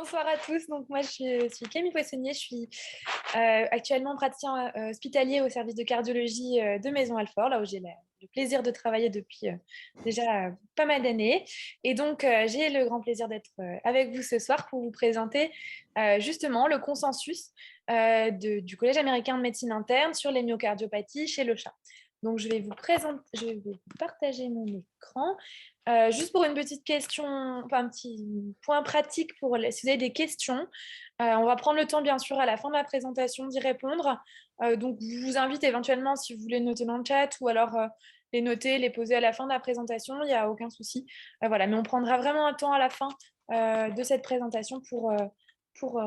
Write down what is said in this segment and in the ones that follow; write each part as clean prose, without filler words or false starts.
Bonsoir à tous. Donc, moi, je suis Camille Poissonnier. Je suis actuellement praticien hospitalier au service de cardiologie de Maison Alfort, là où j'ai le plaisir de travailler depuis déjà pas mal d'années. Et donc, j'ai le grand plaisir d'être avec vous ce soir pour vous présenter justement le consensus du Collège américain de médecine interne sur les myocardiopathie chez le chat. Donc, je vais vous partager mon écran. Juste pour une petite question, enfin, un petit point pratique pour si vous avez des questions. On va prendre le temps, bien sûr, à la fin de la présentation d'y répondre. Donc, je vous invite éventuellement, si vous voulez noter dans le chat ou alors les noter, les poser à la fin de la présentation, il n'y a aucun souci. Voilà. Mais on prendra vraiment un temps à la fin de cette présentation pour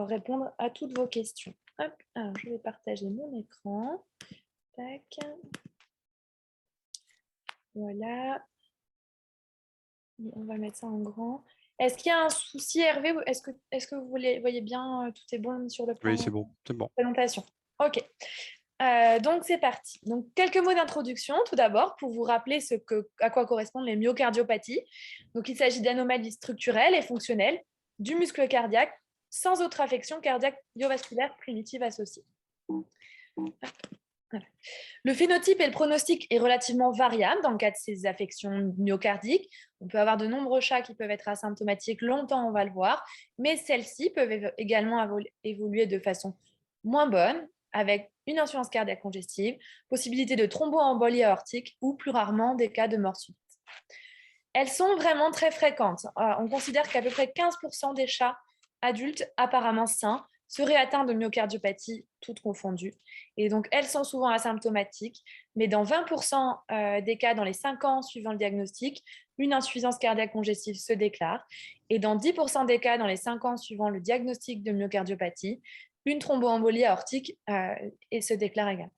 répondre à toutes vos questions. Hop. Alors, je vais partager mon écran. Tac. Voilà. On va mettre ça en grand. Est-ce qu'il y a un souci, Hervé? Est-ce que vous voyez bien, tout est bon sur le plan Oui, de c'est bon, c'est bon. présentation? Ok. Donc, c'est parti. Donc, quelques mots d'introduction, tout d'abord, pour vous rappeler à quoi correspondent les myocardiopathies. Donc, il s'agit d'anomalies structurelles et fonctionnelles du muscle cardiaque sans autre affection cardiaque biovasculaire primitive associée. Voilà. Le phénotype et le pronostic est relativement variable dans le cas de ces affections myocardiques. On peut avoir de nombreux chats qui peuvent être asymptomatiques longtemps, on va le voir, mais celles-ci peuvent également évoluer de façon moins bonne, avec une insuffisance cardiaque congestive, possibilité de thromboembolie aortique ou plus rarement des cas de mort subite. Elles sont vraiment très fréquentes. On considère qu'à peu près 15% des chats adultes apparemment sains seraient atteints de myocardiopathie, toutes confondues. Et donc, elles sont souvent asymptomatiques, mais dans 20% des cas, dans les 5 ans suivant le diagnostic, une insuffisance cardiaque congestive se déclare. Et dans 10% des cas, dans les 5 ans suivant le diagnostic de myocardiopathie, une thromboembolie aortique se déclare également.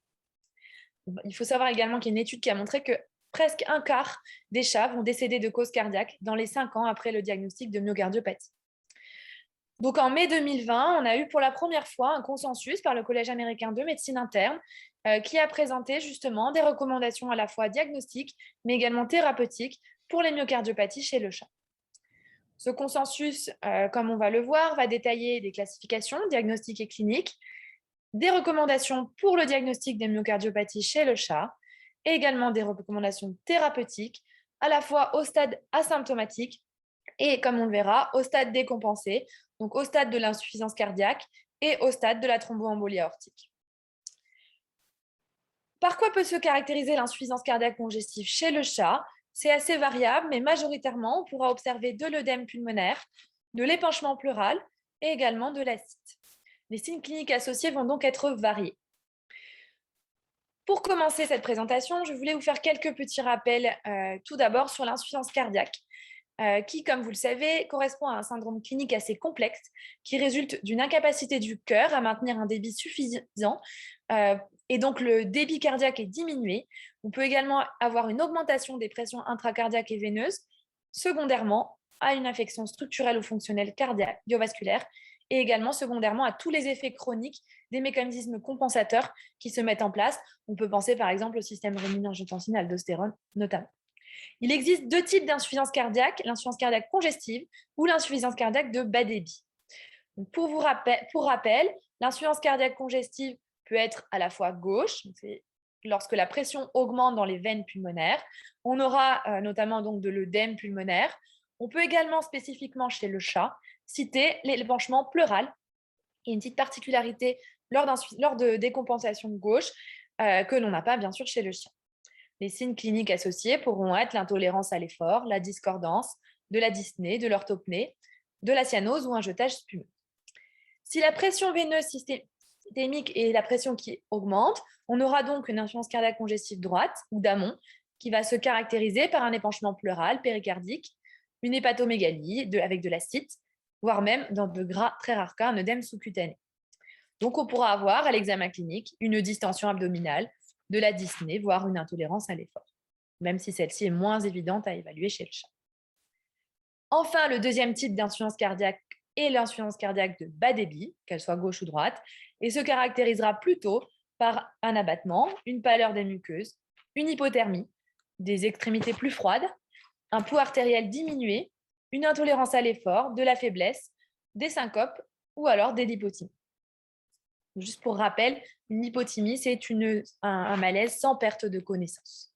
Il faut savoir également qu'il y a une étude qui a montré que presque un quart des chats vont décéder de cause cardiaque dans les 5 ans après le diagnostic de myocardiopathie. Donc en mai 2020, on a eu pour la première fois un consensus par le Collège américain de médecine interne qui a présenté justement des recommandations à la fois diagnostiques mais également thérapeutiques pour les myocardiopathies chez le chat. Ce consensus, comme on va le voir, va détailler des classifications diagnostiques et cliniques, des recommandations pour le diagnostic des myocardiopathies chez le chat et également des recommandations thérapeutiques à la fois au stade asymptomatique et, comme on le verra, au stade décompensé, donc au stade de l'insuffisance cardiaque et au stade de la thromboembolie aortique. Par quoi peut se caractériser l'insuffisance cardiaque congestive chez le chat? C'est assez variable, mais majoritairement, on pourra observer de l'œdème pulmonaire, de l'épanchement pleural et également de l'ascite. Les signes cliniques associés vont donc être variés. Pour commencer cette présentation, je voulais vous faire quelques petits rappels tout d'abord sur l'insuffisance cardiaque, qui, comme vous le savez, correspond à un syndrome clinique assez complexe qui résulte d'une incapacité du cœur à maintenir un débit suffisant et donc le débit cardiaque est diminué. On peut également avoir une augmentation des pressions intracardiaques et veineuses, secondairement à une infection structurelle ou fonctionnelle cardiaque biovasculaire et également secondairement à tous les effets chroniques des mécanismes compensateurs qui se mettent en place. On peut penser par exemple au système réninine-angiotensine-aldostérone notamment. Il existe deux types d'insuffisance cardiaque, l'insuffisance cardiaque congestive ou l'insuffisance cardiaque de bas débit. Donc pour rappel, l'insuffisance cardiaque congestive peut être à la fois gauche, c'est lorsque la pression augmente dans les veines pulmonaires. On aura notamment donc de l'œdème pulmonaire. On peut également spécifiquement chez le chat citer l'épanchement pleural. Et une petite particularité lors de décompensation de gauche que l'on n'a pas bien sûr chez le chien. Les signes cliniques associés pourront être l'intolérance à l'effort, la discordance, de la dyspnée, de l'orthopnée, de la cyanose ou un jetage spumeux. Si la pression veineuse systémique est la pression qui augmente, on aura donc une insuffisance cardiaque congestive droite ou d'amont qui va se caractériser par un épanchement pleural péricardique, une hépatomégalie avec de l'ascite, voire même dans de très rares cas un œdème sous-cutané. Donc on pourra avoir à l'examen clinique une distension abdominale, de la dyspnée, voire une intolérance à l'effort, même si celle-ci est moins évidente à évaluer chez le chat. Enfin, le deuxième type d'insuffisance cardiaque est l'insuffisance cardiaque de bas débit, qu'elle soit gauche ou droite, et se caractérisera plutôt par un abattement, une pâleur des muqueuses, une hypothermie, des extrémités plus froides, un pouls artériel diminué, une intolérance à l'effort, de la faiblesse, des syncopes ou alors des lipotymies. Juste pour rappel, une hypothymie, c'est un malaise sans perte de connaissance.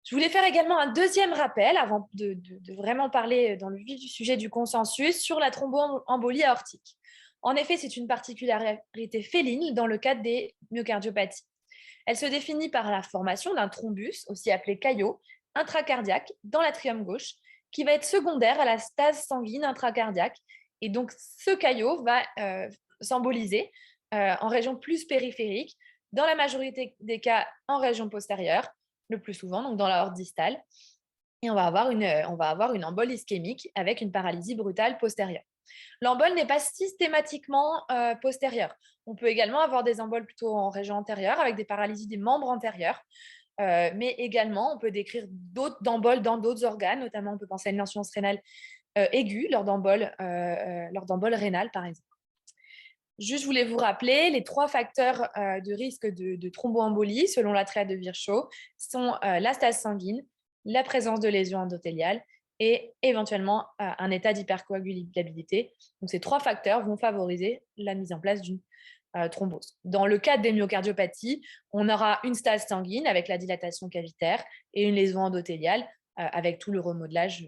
Je voulais faire également un deuxième rappel avant de vraiment parler dans le vif du sujet du consensus sur la thromboembolie aortique. En effet, c'est une particularité féline dans le cadre des myocardiopathies. Elle se définit par la formation d'un thrombus, aussi appelé caillot, intracardiaque dans l'atrium gauche, qui va être secondaire à la stase sanguine intracardiaque. Et donc, ce caillot va s'emboliser en région plus périphérique, dans la majorité des cas en région postérieure, le plus souvent, donc dans l'aorte distale. Et on va avoir une embole ischémique avec une paralysie brutale postérieure. L'embole n'est pas systématiquement postérieure. On peut également avoir des emboles plutôt en région antérieure avec des paralysies des membres antérieurs. Mais également, on peut décrire d'autres emboles dans d'autres organes, notamment on peut penser à une insuffisance rénale aiguë lors d'emboles rénales, par exemple. Juste, je voulais vous rappeler, les 3 facteurs de risque de thromboembolie, selon la triade de Virchow, sont la stase sanguine, la présence de lésions endothéliales et éventuellement un état d'hypercoagulabilité. Donc, ces 3 facteurs vont favoriser la mise en place d'une thrombose. Dans le cadre des myocardiopathies, on aura une stase sanguine avec la dilatation cavitaire et une lésion endothéliale avec tout le remodelage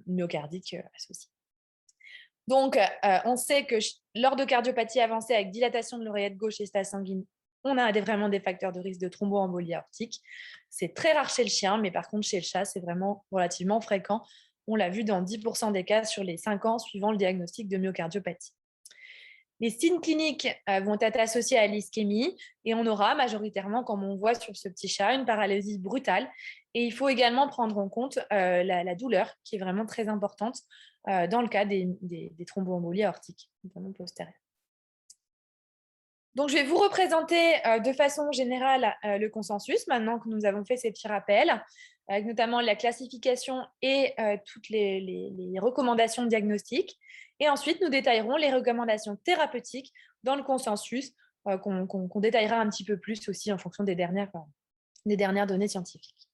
myocardique associé. Donc, on sait que lors de cardiopathie avancée avec dilatation de l'oreillette gauche et stase sanguine, on a vraiment des facteurs de risque de thromboembolie aortique. C'est très rare chez le chien, mais par contre, chez le chat, c'est vraiment relativement fréquent. On l'a vu dans 10% des cas sur les 5 ans suivant le diagnostic de myocardiopathie. Les signes cliniques vont être associés à l'ischémie et on aura majoritairement, comme on voit sur ce petit chat, une paralysie brutale. Et il faut également prendre en compte la douleur, qui est vraiment très importante dans le cas des thromboembolies aortiques, notamment postérieures. Donc, je vais vous représenter de façon générale le consensus, maintenant que nous avons fait ces petits rappels, avec notamment la classification et toutes les recommandations diagnostiques. Et ensuite, nous détaillerons les recommandations thérapeutiques dans le consensus, qu'on détaillera un petit peu plus aussi en fonction des dernières données scientifiques.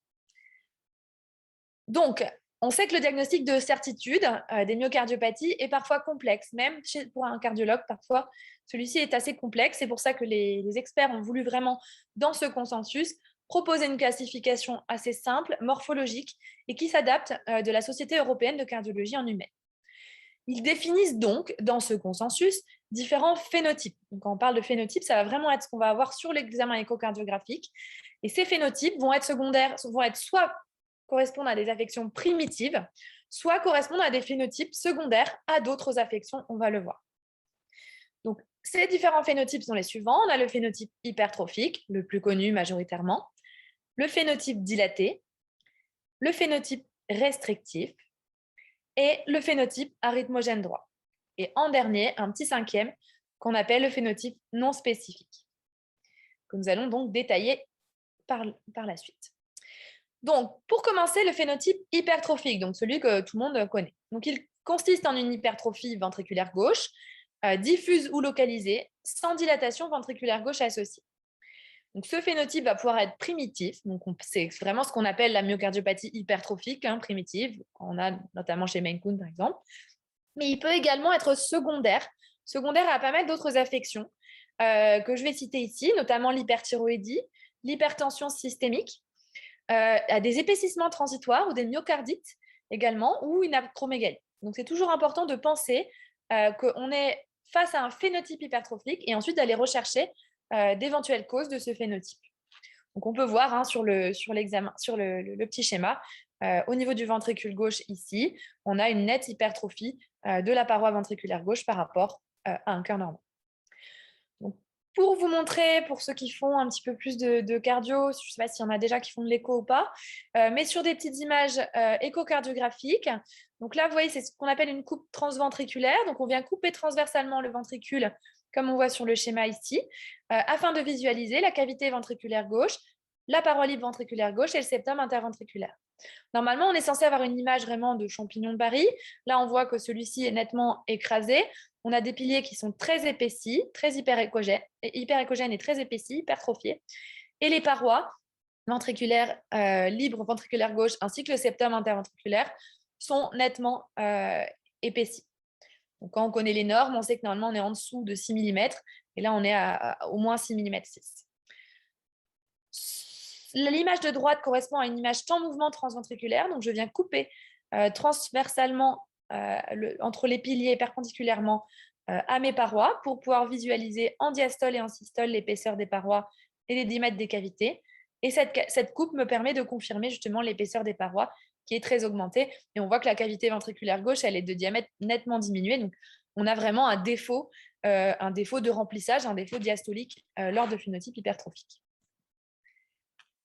Donc, on sait que le diagnostic de certitude des myocardiopathies est parfois complexe, même pour un cardiologue, parfois celui-ci est assez complexe. C'est pour ça que les experts ont voulu vraiment, dans ce consensus, proposer une classification assez simple, morphologique, et qui s'adapte de la Société européenne de cardiologie en humaine. Ils définissent donc, dans ce consensus, différents phénotypes. Donc, quand on parle de phénotypes, ça va vraiment être ce qu'on va avoir sur l'examen échocardiographique. Et ces phénotypes vont être secondaires, vont être soit correspondre à des affections primitives, soit correspondre à des phénotypes secondaires à d'autres affections, on va le voir. Donc, ces différents phénotypes sont les suivants. On a le phénotype hypertrophique, le plus connu majoritairement, le phénotype dilaté, le phénotype restrictif et le phénotype arythmogène droit. Et en dernier, un petit cinquième qu'on appelle le phénotype non spécifique, que nous allons donc détailler par la suite. Donc, pour commencer, le phénotype hypertrophique, donc celui que tout le monde connaît. Donc, il consiste en une hypertrophie ventriculaire gauche, diffuse ou localisée, sans dilatation ventriculaire gauche associée. Donc, ce phénotype va pouvoir être primitif. Donc, c'est vraiment ce qu'on appelle la myocardiopathie hypertrophique, primitive. On a notamment chez Maine Coon, par exemple. Mais il peut également être secondaire à pas mal d'autres affections que je vais citer ici, notamment l'hyperthyroïdie, l'hypertension systémique, à des épaississements transitoires ou des myocardites également, ou une acromégalie. Donc, c'est toujours important de penser qu'on est face à un phénotype hypertrophique et ensuite d'aller rechercher d'éventuelles causes de ce phénotype. Donc, on peut voir sur le petit schéma, au niveau du ventricule gauche ici, on a une nette hypertrophie de la paroi ventriculaire gauche par rapport à un cœur normal. Donc, pour vous montrer, pour ceux qui font un petit peu plus de cardio, je ne sais pas s'il y en a déjà qui font de l'écho ou pas, mais sur des petites images échocardiographiques. Donc là, vous voyez, c'est ce qu'on appelle une coupe transventriculaire. Donc, on vient couper transversalement le ventricule, comme on voit sur le schéma ici, afin de visualiser la cavité ventriculaire gauche, la paroi libre ventriculaire gauche et le septum interventriculaire. Normalement, on est censé avoir une image vraiment de champignon de Barry. Là, on voit que celui-ci est nettement écrasé. On a des piliers qui sont très épaissis, très hyperéchogènes et très épaissis, hypertrophiés. Et les parois ventriculaires libres ventriculaire gauche ainsi que le septum interventriculaire sont nettement épaissies. Donc, quand on connaît les normes, on sait que normalement, on est en dessous de 6 mm. Et là, on est à au moins 6 mm 6. L'image de droite correspond à une image temps mouvement transventriculaire. Donc, je viens couper transversalement entre les piliers perpendiculairement à mes parois pour pouvoir visualiser en diastole et en systole l'épaisseur des parois et les diamètres des cavités. Et cette coupe me permet de confirmer justement l'épaisseur des parois qui est très augmentée. Et on voit que la cavité ventriculaire gauche, elle est de diamètre nettement diminuée. Donc, on a vraiment un défaut de remplissage, un défaut diastolique lors de phénotypes hypertrophiques.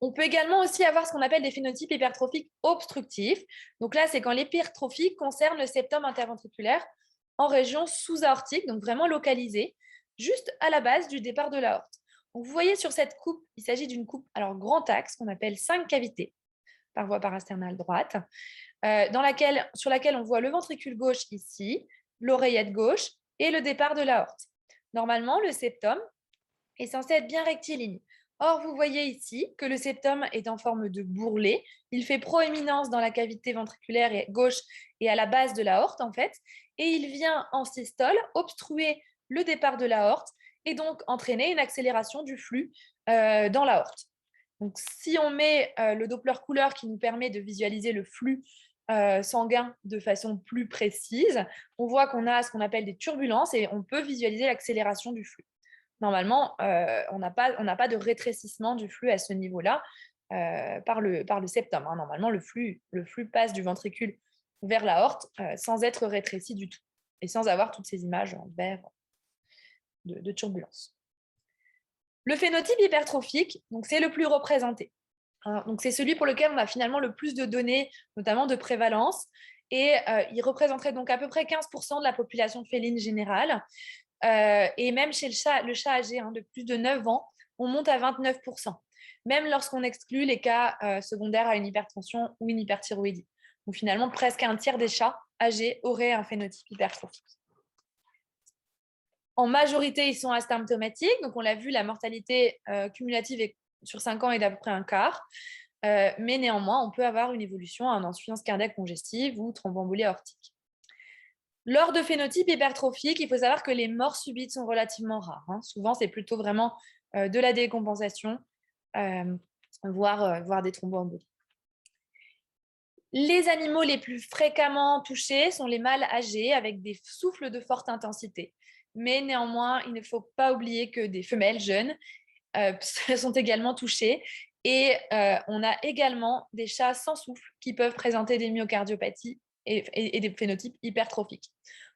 On peut également aussi avoir ce qu'on appelle des phénotypes hypertrophiques obstructifs. Donc là, c'est quand l'hypertrophie concerne le septum interventriculaire en région sous-aortique, donc vraiment localisée, juste à la base du départ de l'aorte. Donc vous voyez sur cette coupe, il s'agit d'une coupe alors grand axe qu'on appelle 5 cavités par voie parasternale droite, sur laquelle on voit le ventricule gauche ici, l'oreillette gauche et le départ de l'aorte. Normalement, le septum est censé être bien rectiligne. Or, vous voyez ici que le septum est en forme de bourrelet. Il fait proéminence dans la cavité ventriculaire gauche et à la base de l'aorte, en fait. Et il vient en systole obstruer le départ de l'aorte et donc entraîner une accélération du flux dans l'aorte. Donc, si on met le Doppler couleur qui nous permet de visualiser le flux sanguin de façon plus précise, on voit qu'on a ce qu'on appelle des turbulences et on peut visualiser l'accélération du flux. Normalement, on n'a pas de rétrécissement du flux à ce niveau-là par le septum. Hein. Normalement, le flux passe du ventricule vers l'aorte sans être rétréci du tout et sans avoir toutes ces images en vert de turbulence. Le phénotype hypertrophique, c'est le plus représenté. Hein. Donc, c'est celui pour lequel on a finalement le plus de données, notamment de prévalence, et il représenterait donc à peu près 15% de la population féline générale. Et même chez le chat âgé de plus de 9 ans, on monte à 29%, même lorsqu'on exclut les cas secondaires à une hypertension ou une hyperthyroïdie. Donc finalement, presque un tiers des chats âgés auraient un phénotype hypertrophique. En majorité, ils sont asymptomatiques. Donc on l'a vu, la mortalité cumulative sur 5 ans est d'à peu près un quart. Mais néanmoins, on peut avoir une évolution en insuffisance cardiaque congestive ou thromboembolie aortique. Lors de phénotypes hypertrophiques, il faut savoir que les morts subites sont relativement rares. Hein. Souvent, c'est plutôt vraiment de la décompensation, voire des thromboembolies. Les animaux les plus fréquemment touchés sont les mâles âgés avec des souffles de forte intensité. Mais néanmoins, il ne faut pas oublier que des femelles jeunes sont également touchées. Et on a également des chats sans souffle qui peuvent présenter des myocardiopathies et des phénotypes hypertrophiques.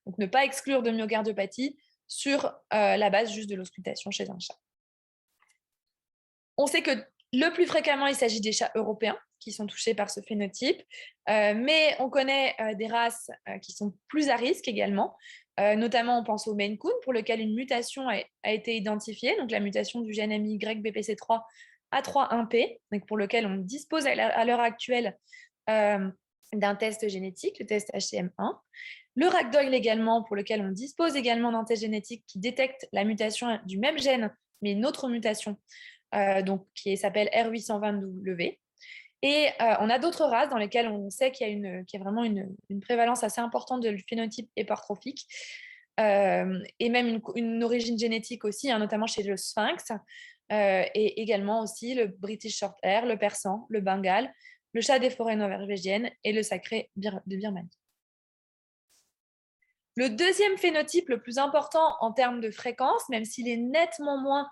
Donc, ne pas exclure de myocardiopathie sur la base juste de l'auscultation chez un chat. On sait que le plus fréquemment, il s'agit des chats européens qui sont touchés par ce phénotype, mais on connaît des races qui sont plus à risque également. Notamment, on pense au Maine Coon, pour lequel une mutation a été identifiée, donc la mutation du gène MYBPC3 A31P, donc pour lequel on dispose à l'heure actuelle d'un test génétique, le test HCM1. Le ragdoll également, pour lequel on dispose également d'un test génétique qui détecte la mutation du même gène, mais une autre mutation, qui s'appelle R820W. Et on a d'autres races dans lesquelles on sait qu'il y a vraiment une prévalence assez importante de phénotype hypertrophique et même une origine génétique aussi, notamment chez le sphinx et également aussi le British Shorthair, le persan, le bengale, le chat des forêts norvégiennes et le sacré de Birmanie. Le deuxième phénotype le plus important en termes de fréquence, même s'il est nettement moins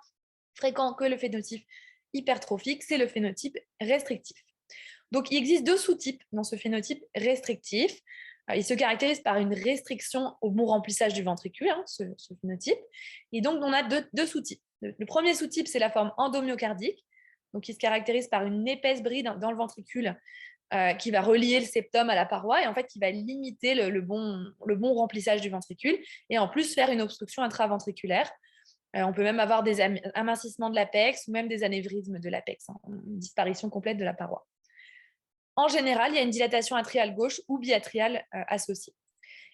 fréquent que le phénotype hypertrophique, c'est le phénotype restrictif. Donc, il existe deux sous-types dans ce phénotype restrictif. Il se caractérise par une restriction au bon remplissage du ventricule, ce phénotype. Et donc, on a deux sous-types. Le premier sous-type, c'est la forme endomyocardique, donc qui se caractérise par une épaisse bride dans le ventricule qui va relier le septum à la paroi et en fait qui va limiter le bon remplissage du ventricule et en plus faire une obstruction intraventriculaire. On peut même avoir des amincissements de l'apex ou même des anévrismes de l'apex, une disparition complète de la paroi. En général, il y a une dilatation atriale gauche ou biatriale associée.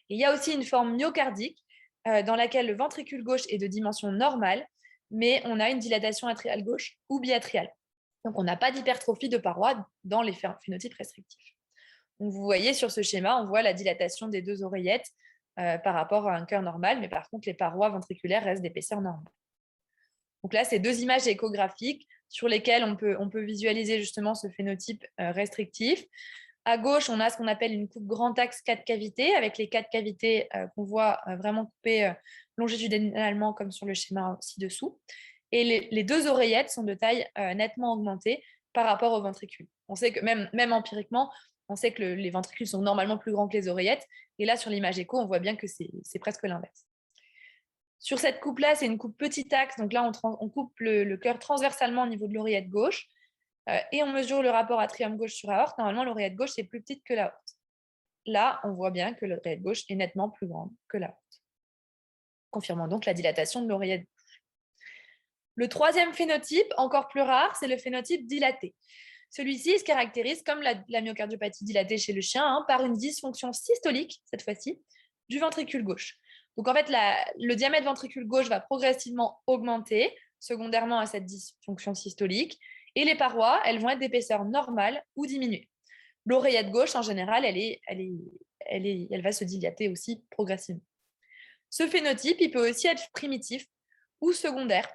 Et il y a aussi une forme myocardique dans laquelle le ventricule gauche est de dimension normale, mais on a une dilatation atriale gauche ou biatriale. Donc, on n'a pas d'hypertrophie de paroi dans les phénotypes restrictifs. Donc, vous voyez sur ce schéma, on voit la dilatation des deux oreillettes par rapport à un cœur normal, mais par contre, les parois ventriculaires restent d'épaisseur normale. Donc là, c'est 2 images échographiques sur lesquelles on peut visualiser justement ce phénotype restrictif. À gauche, on a ce qu'on appelle une coupe grand axe 4 cavités, avec les 4 cavités qu'on voit vraiment coupées longitudinalement, comme sur le schéma ci-dessous. Et les 2 oreillettes sont de taille nettement augmentée par rapport aux ventricules. On sait que même empiriquement, on sait que les ventricules sont normalement plus grands que les oreillettes. Et là, sur l'image écho, on voit bien que c'est presque l'inverse. Sur cette coupe-là, c'est une coupe petit axe. Donc là, on coupe le cœur transversalement au niveau de l'oreillette gauche et on mesure le rapport atrium gauche sur aorte. Normalement, l'oreillette gauche est plus petite que l'aorte. Là, on voit bien que l'oreillette gauche est nettement plus grande que l'aorte, confirmant donc la dilatation de l'oreillette gauche. Le troisième phénotype, encore plus rare, c'est le phénotype dilaté. Celui-ci se caractérise, comme la myocardiopathie dilatée chez le chien, par une dysfonction systolique, cette fois-ci, du ventricule gauche. Donc en fait, le diamètre ventricule gauche va progressivement augmenter, secondairement à cette dysfonction systolique, et les parois, elles vont être d'épaisseur normale ou diminuée. L'oreillette gauche, en général, elle va se dilater aussi progressivement. Ce phénotype, il peut aussi être primitif ou secondaire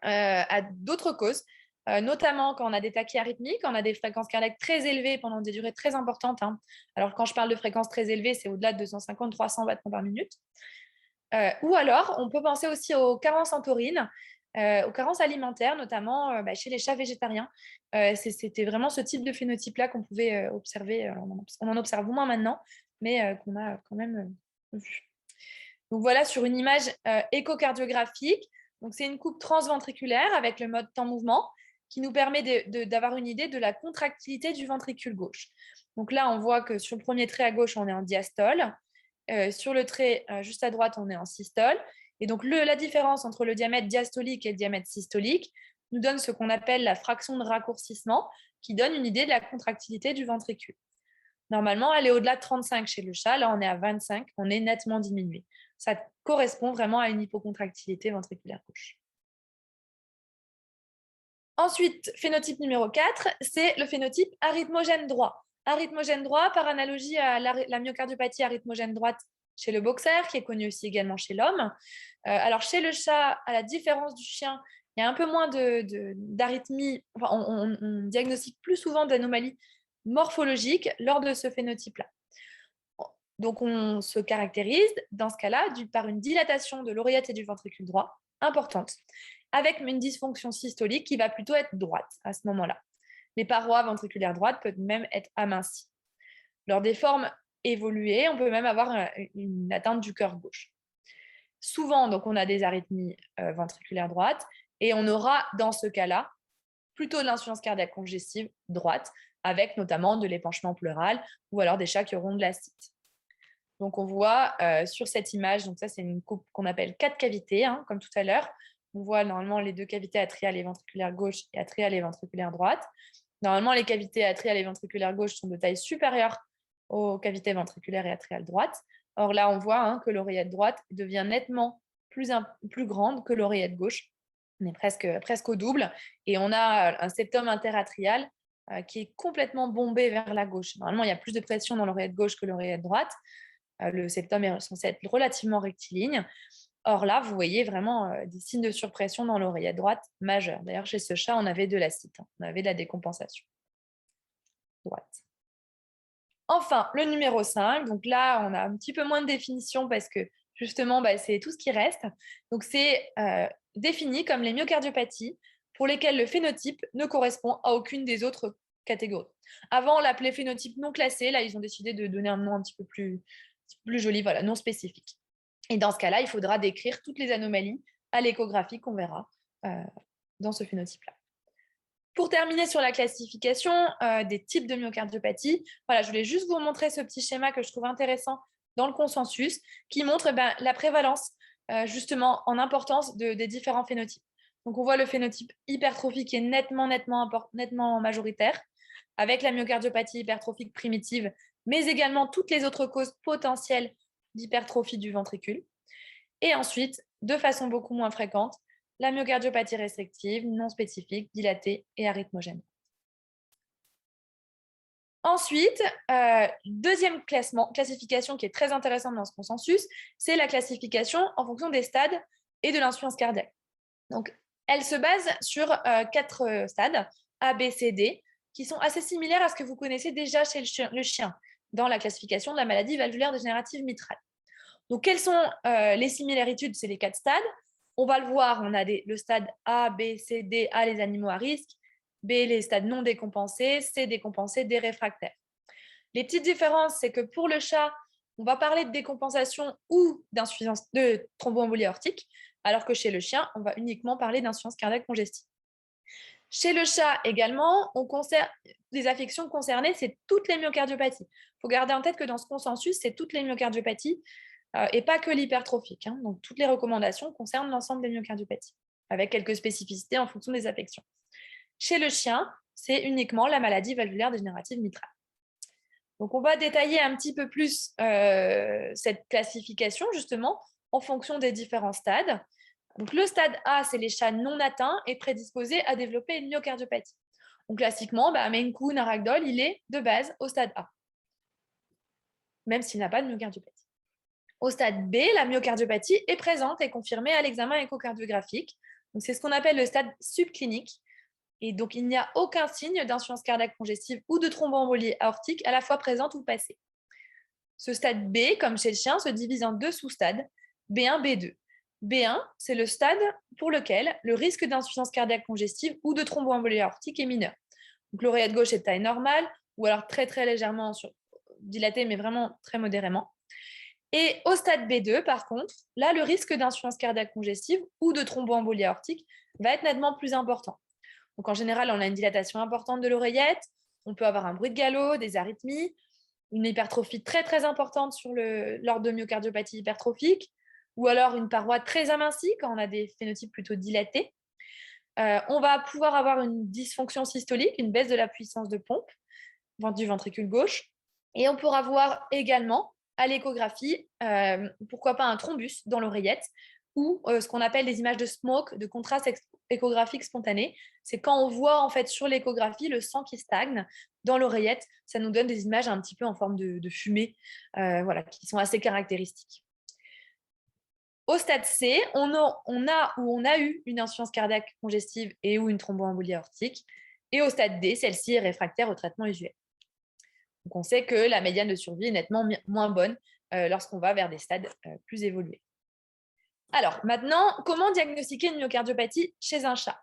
à d'autres causes, notamment quand on a des tachyarrhythmies, quand on a des fréquences cardiaques très élevées pendant des durées très importantes. Alors, quand je parle de fréquences très élevées, c'est au-delà de 250-300 battements par minute. Ou alors, on peut penser aussi aux carences en taurine, aux carences alimentaires, notamment chez les chats végétariens. C'était vraiment ce type de phénotype-là qu'on pouvait observer. On en observe moins maintenant, mais qu'on a quand même vu. Donc voilà, sur une image échocardiographique, donc c'est une coupe transventriculaire avec le mode temps-mouvement qui nous permet d'avoir une idée de la contractilité du ventricule gauche. Donc là, on voit que sur le premier trait à gauche, on est en diastole. Sur le trait juste à droite, on est en systole. Et donc, la différence entre le diamètre diastolique et le diamètre systolique nous donne ce qu'on appelle la fraction de raccourcissement, qui donne une idée de la contractilité du ventricule. Normalement, elle est au-delà de 35 chez le chat. Là, on est à 25. On est nettement diminué. Ça correspond vraiment à une hypocontractilité ventriculaire gauche. Ensuite, phénotype numéro 4, c'est le phénotype arythmogène droit. Arythmogène droit, par analogie à la myocardiopathie arythmogène droite chez le boxer, qui est connue aussi également chez l'homme. Alors, chez le chat, à la différence du chien, il y a un peu moins d'arythmie. Enfin, on diagnostique plus souvent d'anomalies morphologiques lors de ce phénotype-là. Donc, on se caractérise, dans ce cas-là, par une dilatation de l'oreillette et du ventricule droit importante, avec une dysfonction systolique qui va plutôt être droite à ce moment-là. Les parois ventriculaires droites peuvent même être amincies. Lors des formes évoluées, on peut même avoir une atteinte du cœur gauche. Souvent, donc, on a des arythmies ventriculaires droites et on aura, dans ce cas-là, plutôt de l'insuffisance cardiaque congestive droite, avec notamment de l'épanchement pleural ou alors des chats qui auront de l'ascite. Donc, on voit sur cette image, donc ça, c'est une coupe qu'on appelle 4 cavités, comme tout à l'heure. On voit normalement les 2 cavités atriales et ventriculaires gauche et atriale et ventriculaire droite. Normalement, les cavités atriales et ventriculaires gauche sont de taille supérieure aux cavités ventriculaires et atriales droites. Or là, on voit que l'oreillette droite devient nettement plus grande que l'oreillette gauche. On est presque au double. Et on a un septum interatrial qui est complètement bombé vers la gauche. Normalement, il y a plus de pression dans l'oreillette gauche que l'oreillette droite. Le septum est censé être relativement rectiligne. Or là, vous voyez vraiment des signes de surpression dans l'oreillette droite majeure. D'ailleurs, chez ce chat, on avait de l'acide, on avait de la décompensation droite. Enfin, le numéro 5, donc là, on a un petit peu moins de définition parce que justement, c'est tout ce qui reste. Donc, c'est défini comme les myocardiopathies pour lesquelles le phénotype ne correspond à aucune des autres catégories. Avant, on l'appelait phénotype non classé. Là, ils ont décidé de donner un nom un petit peu plus joli, voilà, non spécifique. Et dans ce cas-là, il faudra décrire toutes les anomalies à l'échographie qu'on verra dans ce phénotype-là. Pour terminer sur la classification des types de myocardiopathie, voilà, je voulais juste vous montrer ce petit schéma que je trouve intéressant dans le consensus, qui montre la prévalence justement en importance des différents phénotypes. Donc, on voit le phénotype hypertrophique qui est nettement majoritaire, avec la myocardiopathie hypertrophique primitive, mais également toutes les autres causes potentielles d'hypertrophie du ventricule. Et ensuite, de façon beaucoup moins fréquente, la myocardiopathie restrictive, non spécifique, dilatée et arythmogène. Ensuite, deuxième classification qui est très intéressante dans ce consensus, c'est la classification en fonction des stades et de l'insuffisance cardiaque. Donc, elle se base sur 4 stades, A, B, C, D, qui sont assez similaires à ce que vous connaissez déjà chez le chien, dans la classification de la maladie valvulaire dégénérative mitrale. Donc, quelles sont les similarités? C'est les 4 stades. On va le voir, on a le stade A, B, C, D, A, les animaux à risque, B, les stades non décompensés, C, décompensés, D, réfractaires. Les petites différences, c'est que pour le chat, on va parler de décompensation ou d'insuffisance de thromboembolie aortique, alors que chez le chien, on va uniquement parler d'insuffisance cardiaque congestive. Chez le chat également, les affections concernées, c'est toutes les myocardiopathies. Il faut garder en tête que dans ce consensus, c'est toutes les myocardiopathies et pas que l'hypertrophique. Donc, toutes les recommandations concernent l'ensemble des myocardiopathies, avec quelques spécificités en fonction des affections. Chez le chien, c'est uniquement la maladie valvulaire dégénérative mitrale. Donc, on va détailler un petit peu plus cette classification, justement, en fonction des différents stades. Donc, le stade A, c'est les chats non atteints et prédisposés à développer une myocardiopathie. Donc, classiquement, Maine Coon, Ragdoll, il est de base au stade A, même s'il n'a pas de myocardiopathie. Au stade B, la myocardiopathie est présente et confirmée à l'examen échocardiographique. Donc, c'est ce qu'on appelle le stade subclinique. Et donc, il n'y a aucun signe d'insuffisance cardiaque congestive ou de thromboembolie aortique à la fois présente ou passée. Ce stade B, comme chez le chien, se divise en 2 sous-stades, B1, B2. B1, c'est le stade pour lequel le risque d'insuffisance cardiaque congestive ou de thromboembolie aortique est mineur. Donc, l'oreillette gauche est de taille normale, ou alors très très légèrement dilatée, mais vraiment très modérément. Et au stade B2, par contre, là, le risque d'insuffisance cardiaque congestive ou de thromboembolie aortique va être nettement plus important. Donc, en général, on a une dilatation importante de l'oreillette, on peut avoir un bruit de galop, des arythmies, une hypertrophie très, très importante sur l'ordre de myocardiopathie hypertrophique, ou alors une paroi très amincie quand on a des phénotypes plutôt dilatés. On va pouvoir avoir une dysfonction systolique, une baisse de la puissance de pompe du ventricule gauche. Et on pourra voir également à l'échographie, pourquoi pas un thrombus dans l'oreillette, ou ce qu'on appelle les images de smoke, de contraste échographique spontané. C'est quand on voit en fait sur l'échographie le sang qui stagne dans l'oreillette. Ça nous donne des images un petit peu en forme de fumée, qui sont assez caractéristiques. Au stade C, on a eu une insuffisance cardiaque congestive et ou une thromboembolie aortique. Et au stade D, celle-ci est réfractaire au traitement usuel. Donc, on sait que la médiane de survie est nettement moins bonne lorsqu'on va vers des stades plus évolués. Alors, maintenant, comment diagnostiquer une myocardiopathie chez un chat?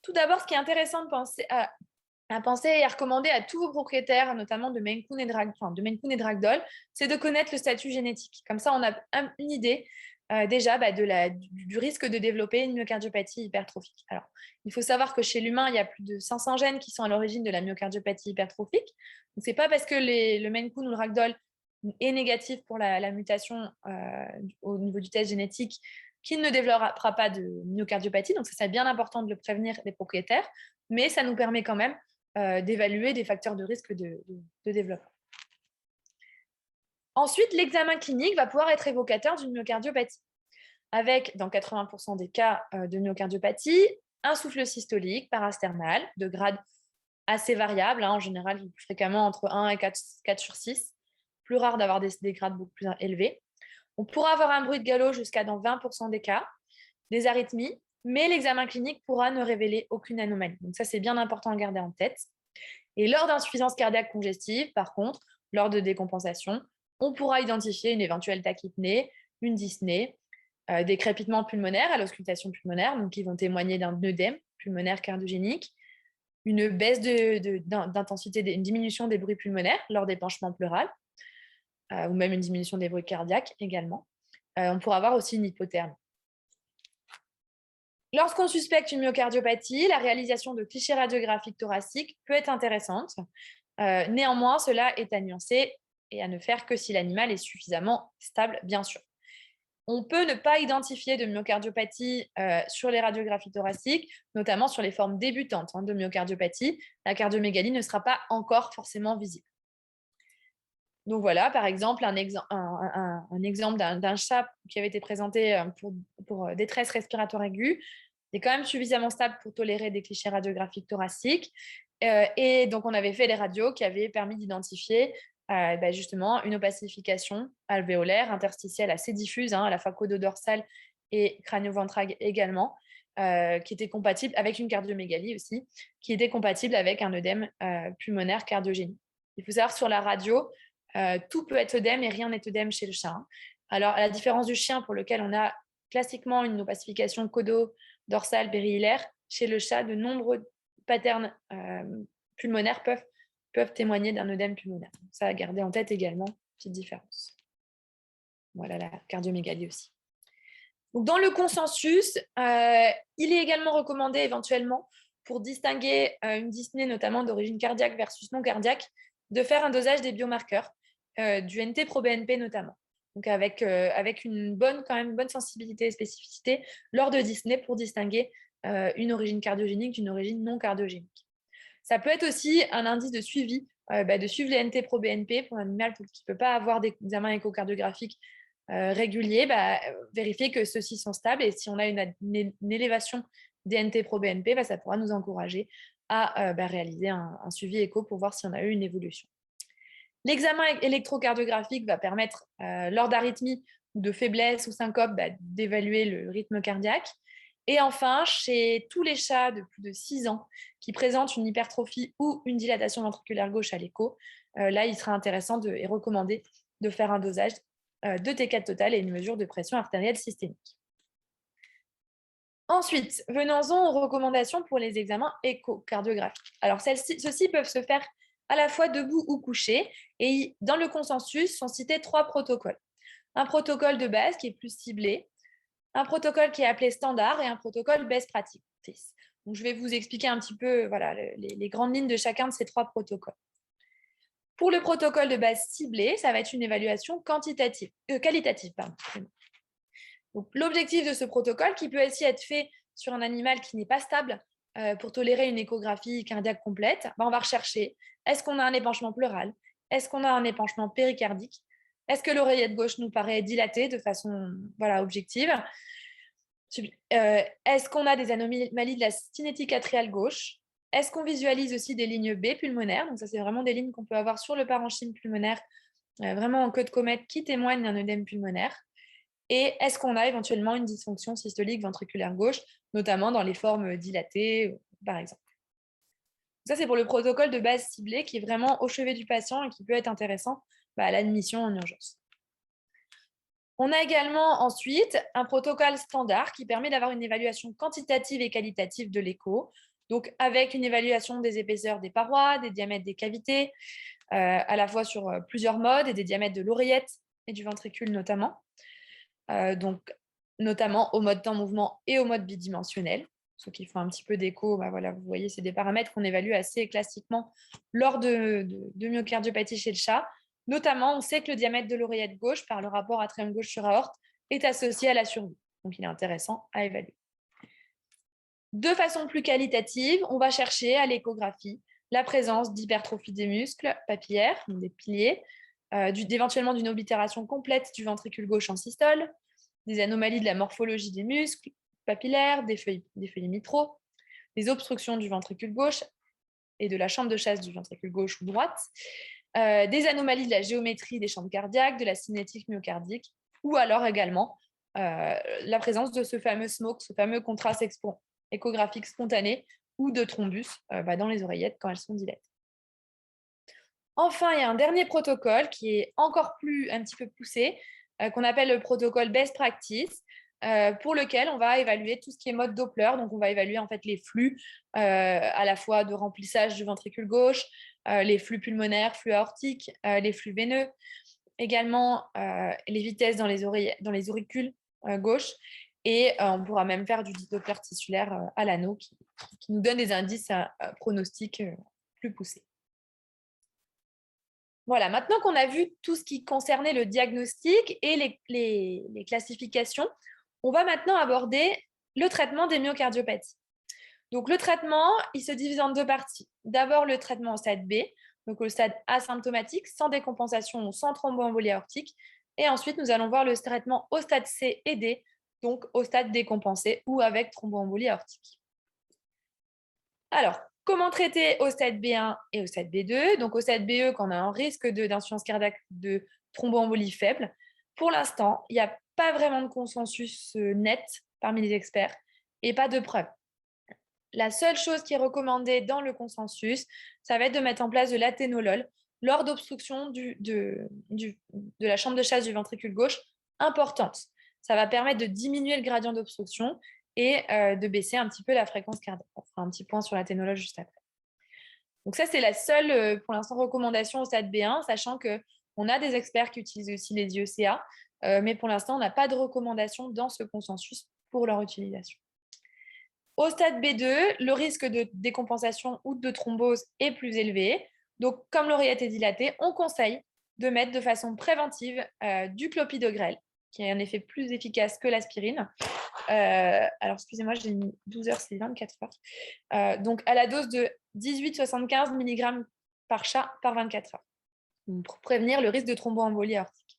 Tout d'abord, ce qui est intéressant à penser et à recommander à tous vos propriétaires, notamment de Maine Coon et de Ragdoll, c'est de connaître le statut génétique. Comme ça, on a une idée déjà du risque de développer une myocardiopathie hypertrophique. Alors, il faut savoir que chez l'humain, il y a plus de 500 gènes qui sont à l'origine de la myocardiopathie hypertrophique. Donc, ce n'est pas parce que le Maine Coon ou le Ragdoll est négatif pour la mutation au niveau du test génétique qu'il ne développera pas de myocardiopathie. Donc, c'est bien important de le prévenir les propriétaires, mais ça nous permet quand même d'évaluer des facteurs de risque de développement. Ensuite, l'examen clinique va pouvoir être évocateur d'une myocardiopathie, avec, dans 80% des cas de myocardiopathie, un souffle systolique parasternal de grade assez variable, en général plus fréquemment entre 1 et 4 sur 6, plus rare d'avoir des grades beaucoup plus élevés. On pourra avoir un bruit de galop jusqu'à dans 20% des cas, des arythmies, mais l'examen clinique pourra ne révéler aucune anomalie. Donc ça, c'est bien important à garder en tête. Et lors d'insuffisance cardiaque congestive, par contre, lors de décompensation, on pourra identifier une éventuelle tachypnée, une dyspnée, des crépitements pulmonaires à l'auscultation pulmonaire, donc qui vont témoigner d'un œdème pulmonaire cardiogénique, une baisse d'intensité, une diminution des bruits pulmonaires lors d'épanchement pleural, ou même une diminution des bruits cardiaques également. On pourra avoir aussi une hypothermie. Lorsqu'on suspecte une myocardiopathie, la réalisation de clichés radiographiques thoraciques peut être intéressante. Néanmoins, cela est à nuancer et à ne faire que si l'animal est suffisamment stable, bien sûr. On peut ne pas identifier de myocardiopathie sur les radiographies thoraciques, notamment sur les formes débutantes de myocardiopathie. La cardiomégalie ne sera pas encore forcément visible. Donc voilà, par exemple, un exemple d'un chat qui avait été présenté pour détresse respiratoire aiguë. est quand même suffisamment stable pour tolérer des clichés radiographiques thoraciques. Et donc, on avait fait des radios qui avaient permis d'identifier justement une opacification alvéolaire, interstitielle assez diffuse, à la fois cododorsale et crânio-ventrale également, qui était compatible avec une cardiomégalie aussi, qui était compatible avec un œdème pulmonaire cardiogénique. Il faut savoir sur la radio, tout peut être œdème et rien n'est œdème chez le chat. Alors, à la différence du chien pour lequel on a classiquement une opacification codo-dorsale périhilaire, chez le chat, de nombreux patterns pulmonaires peuvent témoigner d'un œdème pulmonaire. Donc, ça à garder en tête également, petite différence. Voilà la cardiomégalie aussi. Donc, dans le consensus, il est également recommandé éventuellement, pour distinguer une dyspnée notamment d'origine cardiaque versus non cardiaque, de faire un dosage des biomarqueurs, du NT-proBNP notamment. Donc avec une bonne sensibilité et spécificité lors de dyspnée pour distinguer une origine cardiogénique d'une origine non cardiogénique. Ça peut être aussi un indice de suivi, de suivre les NT-proBNP pour un animal qui ne peut pas avoir d'examen échocardiographique régulier, vérifier que ceux-ci sont stables, et si on a une élévation des NT-proBNP, ça pourra nous encourager à réaliser un suivi écho pour voir si on a eu une évolution. L'examen électrocardiographique va permettre, lors d'arythmie ou de faiblesse ou syncope, d'évaluer le rythme cardiaque. Et enfin, chez tous les chats de plus de 6 ans qui présentent une hypertrophie ou une dilatation ventriculaire gauche à l'écho, là, il sera intéressant et recommandé de faire un dosage de T4 total et une mesure de pression artérielle systémique. Ensuite, venons-en aux recommandations pour les examens échocardiographiques. Alors, ceux-ci peuvent se faire à la fois debout ou couché, et dans le consensus sont cités 3 protocoles. Un protocole de base qui est plus ciblé, un protocole qui est appelé standard et un protocole best practice. Donc, je vais vous expliquer un petit peu les grandes lignes de chacun de ces 3 protocoles. Pour le protocole de base ciblé, ça va être une évaluation qualitative. Donc, l'objectif de ce protocole, qui peut aussi être fait sur un animal qui n'est pas stable pour tolérer une échographie cardiaque complète, on va rechercher, est-ce qu'on a un épanchement pleural? Est-ce qu'on a un épanchement péricardique? Est-ce que l'oreillette gauche nous paraît dilatée de façon objective? Est-ce qu'on a des anomalies de la cinétique atriale gauche? Est-ce qu'on visualise aussi des lignes B pulmonaires? Donc ça, c'est vraiment des lignes qu'on peut avoir sur le parenchyme pulmonaire, vraiment en queue de comète, qui témoignent d'un œdème pulmonaire. Et est-ce qu'on a éventuellement une dysfonction systolique ventriculaire gauche, notamment dans les formes dilatées, par exemple? Ça, c'est pour le protocole de base ciblé qui est vraiment au chevet du patient et qui peut être intéressant à l'admission en urgence. On a également ensuite un protocole standard qui permet d'avoir une évaluation quantitative et qualitative de l'écho, donc avec une évaluation des épaisseurs des parois, des diamètres des cavités, à la fois sur plusieurs modes, et des diamètres de l'oreillette et du ventricule notamment. Donc notamment au mode temps-mouvement et au mode bidimensionnel. Ceux qui font un petit peu d'écho, vous voyez, c'est des paramètres qu'on évalue assez classiquement lors de myocardiopathie chez le chat. Notamment, on sait que le diamètre de l'oreillette gauche, par le rapport atrium gauche sur aorte, est associé à la survie. Donc, il est intéressant à évaluer. De façon plus qualitative, on va chercher à l'échographie la présence d'hypertrophie des muscles papillaires, donc des piliers, éventuellement d'une oblitération complète du ventricule gauche en systole, des anomalies de la morphologie des muscles papillaires, des feuilles limitros, des obstructions du ventricule gauche et de la chambre de chasse du ventricule gauche ou droite, des anomalies de la géométrie des chambres cardiaques, de la cinétique myocardique, ou alors également la présence de ce fameux SMOC, ce fameux contraste échographique spontané, ou de thrombus dans les oreillettes quand elles sont dilatées. Enfin, il y a un dernier protocole qui est encore un petit peu poussé, qu'on appelle le protocole best practice, pour lequel on va évaluer tout ce qui est mode Doppler. Donc, on va évaluer en fait les flux à la fois de remplissage du ventricule gauche, les flux pulmonaires, flux aortiques, les flux veineux, également les vitesses dans les auricules gauche, et on pourra même faire du Doppler tissulaire à l'anneau qui nous donne des indices pronostiques plus poussés. Voilà, maintenant qu'on a vu tout ce qui concernait le diagnostic et les classifications, on va maintenant aborder le traitement des myocardiopathies. Donc, le traitement, il se divise en 2 parties. D'abord, le traitement au stade B, donc au stade asymptomatique, sans décompensation ou sans thromboembolie aortique. Et ensuite, nous allons voir le traitement au stade C et D, donc au stade décompensé ou avec thromboembolie aortique. Alors, comment traiter au stade B1 et au stade B2? Donc, au stade BE, quand on a un risque d'insuffisance cardiaque de thromboembolie faible, pour l'instant, il n'y a pas vraiment de consensus net parmi les experts et pas de preuves. La seule chose qui est recommandée dans le consensus, ça va être de mettre en place de l'athénolol lors d'obstruction de la chambre de chasse du ventricule gauche importante. Ça va permettre de diminuer le gradient d'obstruction et de baisser un petit peu la fréquence cardiaque. On fera un petit point sur l'athénolol juste après. Donc ça, c'est la seule, pour l'instant, recommandation au stade B1, sachant qu'on a des experts qui utilisent aussi les IECA, mais pour l'instant, on n'a pas de recommandation dans ce consensus pour leur utilisation. Au stade B2, le risque de décompensation ou de thrombose est plus élevé. Donc, comme l'oreillette est dilatée, on conseille de mettre de façon préventive du clopidogrel, qui a un effet plus efficace que l'aspirine. Alors, excusez-moi, j'ai mis 12 heures, c'est 24 heures. Donc, à la dose de 18,75 mg par chat par 24 heures, pour prévenir le risque de thromboembolie aortique.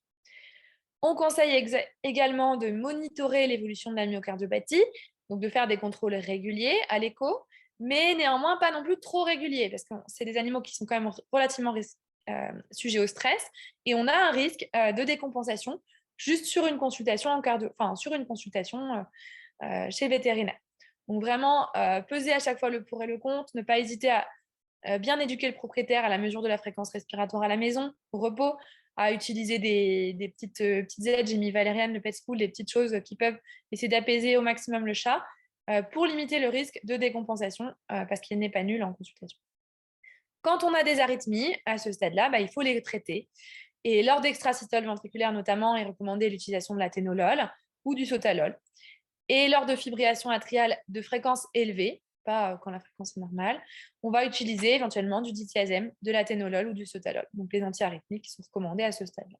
On conseille également de monitorer l'évolution de la myocardiopathie, donc de faire des contrôles réguliers à l'écho, mais néanmoins pas non plus trop réguliers, parce que c'est des animaux qui sont quand même relativement sujets au stress, et on a un risque de décompensation juste sur une consultation chez le vétérinaire. Donc vraiment, peser à chaque fois le pour et le contre, ne pas hésiter à bien éduquer le propriétaire à la mesure de la fréquence respiratoire à la maison, au repos, à utiliser des petites aides. J'ai mis valériane, le pet school, des petites choses qui peuvent essayer d'apaiser au maximum le chat pour limiter le risque de décompensation parce qu'il n'est pas nul en consultation. Quand on a des arythmies à ce stade-là, il faut les traiter. Et lors d'extrasystole ventriculaire notamment, il est recommandé l'utilisation de l'athénolol ou du sotalol. Et lors de fibrillation atriale de fréquence élevée, pas quand la fréquence est normale, on va utiliser éventuellement du dithiazème, de l'athénolol ou du sotalol, donc les antiarythmiques qui sont recommandés à ce stade-là.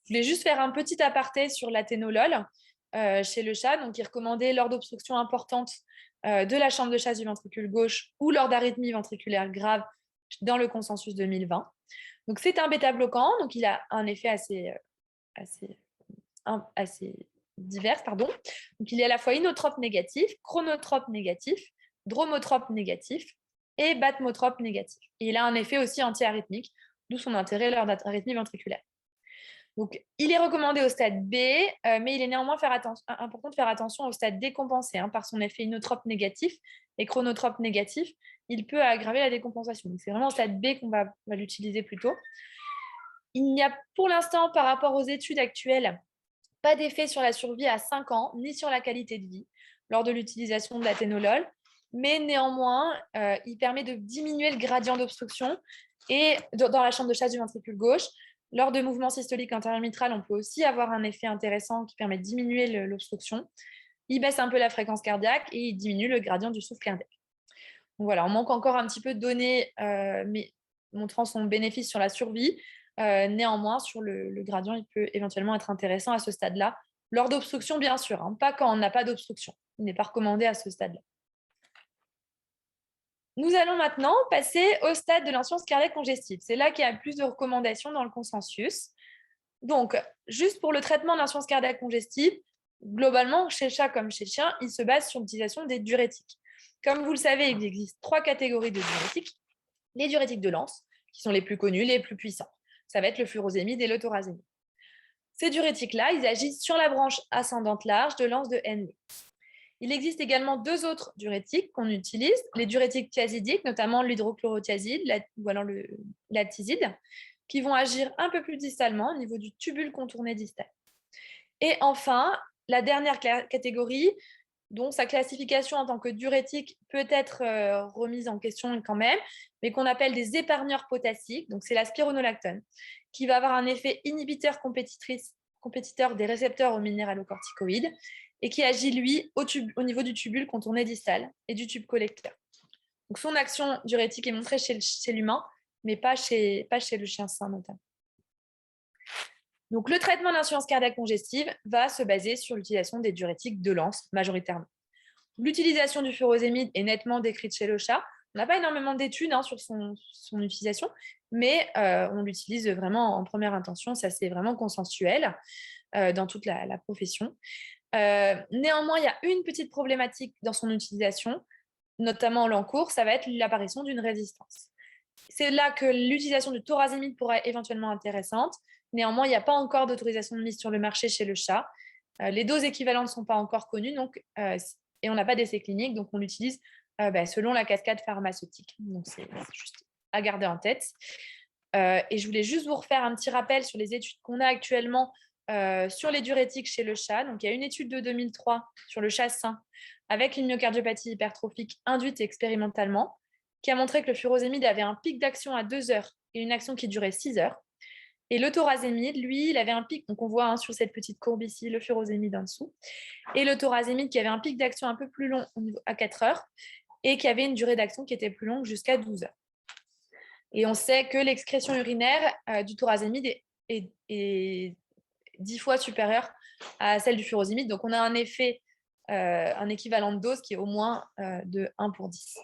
Je voulais juste faire un petit aparté sur l'athénolol chez le chat, donc il est recommandé lors d'obstruction importante de la chambre de chasse du ventricule gauche ou lors d'arythmie ventriculaire grave dans le consensus 2020. Donc c'est un bêta-bloquant, donc il a un effet assez diverses. Donc, il est à la fois inotrope négatif, chronotrope négatif, dromotrope négatif et bathmotrope négatif. Et il a un effet aussi antiarythmique, d'où son intérêt lors d'arythmie ventriculaire. Donc, il est recommandé au stade B, mais il est néanmoins important de faire attention au stade décompensé par son effet inotrope négatif et chronotrope négatif. Il peut aggraver la décompensation. Donc, c'est vraiment au stade B qu'on va l'utiliser plutôt. Il n'y a pour l'instant, par rapport aux études actuelles, pas d'effet sur la survie à 5 ans, ni sur la qualité de vie lors de l'utilisation de l'athénolol, mais néanmoins, il permet de diminuer le gradient d'obstruction et dans la chambre de chasse du ventricule gauche. Lors de mouvements systoliques antériomitral, on peut aussi avoir un effet intéressant qui permet de diminuer l'obstruction. Il baisse un peu la fréquence cardiaque et il diminue le gradient du souffle cardiaque. Donc voilà, on manque encore un petit peu de données mais montrant son bénéfice sur la survie. Néanmoins, sur le gradient, il peut éventuellement être intéressant à ce stade-là, lors d'obstruction, bien sûr, pas quand on n'a pas d'obstruction. Il n'est pas recommandé à ce stade-là. Nous allons maintenant passer au stade de l'insuffisance cardiaque congestive. C'est là qu'il y a plus de recommandations dans le consensus. Donc, juste pour le traitement de l'insuffisance cardiaque congestive, globalement, chez le chat comme chez le chien, il se base sur l'utilisation des diurétiques. Comme vous le savez, il existe 3 catégories de diurétiques. Les diurétiques de l'anse, qui sont les plus connus, les plus puissants. Ça va être le furosémide et le thorazémide. Ces diurétiques-là, ils agissent sur la branche ascendante large de l'anse de Henle. Il existe également 2 autres diurétiques qu'on utilise, les diurétiques thiazidiques, notamment l'hydrochlorothiazide ou alors la thizide, qui vont agir un peu plus distalement au niveau du tubule contourné distal. Et enfin, la dernière catégorie, dont sa classification en tant que diurétique peut être remise en question quand même, mais qu'on appelle des épargneurs potassiques, donc c'est la spironolactone, qui va avoir un effet inhibiteur compétiteur des récepteurs aux minéralocorticoïdes et qui agit, lui, au niveau du tubule contourné distal et du tube collecteur. Donc son action diurétique est montrée chez l'humain, mais pas chez le chien sain notamment. Donc, le traitement d'insuffisance cardiaque congestive va se baser sur l'utilisation des diurétiques de l'anse majoritairement. L'utilisation du furosémide est nettement décrite chez le chat. On n'a pas énormément d'études sur son utilisation, mais on l'utilise vraiment en première intention. Ça, c'est vraiment consensuel dans toute la profession. Néanmoins, il y a une petite problématique dans son utilisation, notamment en long cours, ça va être l'apparition d'une résistance. C'est là que l'utilisation du thorazémide pourrait être éventuellement intéressante. Néanmoins, il n'y a pas encore d'autorisation de mise sur le marché chez le chat. Les doses équivalentes ne sont pas encore connues et on n'a pas d'essai clinique, donc on l'utilise selon la cascade pharmaceutique. Donc, c'est juste à garder en tête. Et je voulais juste vous refaire un petit rappel sur les études qu'on a actuellement sur les diurétiques chez le chat. Donc, il y a une étude de 2003 sur le chat sain avec une myocardiopathie hypertrophique induite expérimentalement qui a montré que le furosémide avait un pic d'action à 2 heures et une action qui durait 6 heures. Et le thorazémide, lui, il avait un pic, donc on voit sur cette petite courbe ici, le furosémide en dessous, et le thorazémide qui avait un pic d'action un peu plus long à 4 heures et qui avait une durée d'action qui était plus longue jusqu'à 12 heures. Et on sait que l'excrétion urinaire du thorazémide est 10 fois supérieure à celle du furosémide. Donc, on a un effet, un équivalent de dose qui est au moins de 1 pour 10.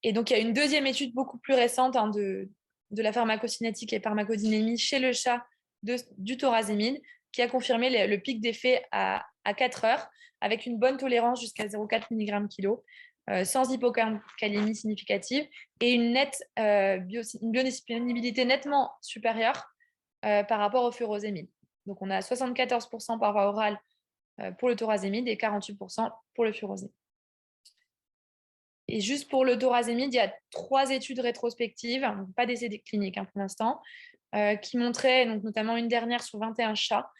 Et donc, il y a une deuxième étude beaucoup plus récente de la pharmacocinétique et pharmacodynamie chez le chat du thorazémide qui a confirmé le pic d'effet à 4 heures avec une bonne tolérance jusqu'à 0,4 mg/kg, sans hypocalcémie significative et une biodisponibilité nettement supérieure par rapport au furosémide. Donc, on a 74% par voie orale pour le thorazémide et 48% pour le furosémide. Et juste pour le thorazémide, il y a 3 études rétrospectives, pas d'essais cliniques pour l'instant, qui montraient, donc notamment une dernière sur 21 chats,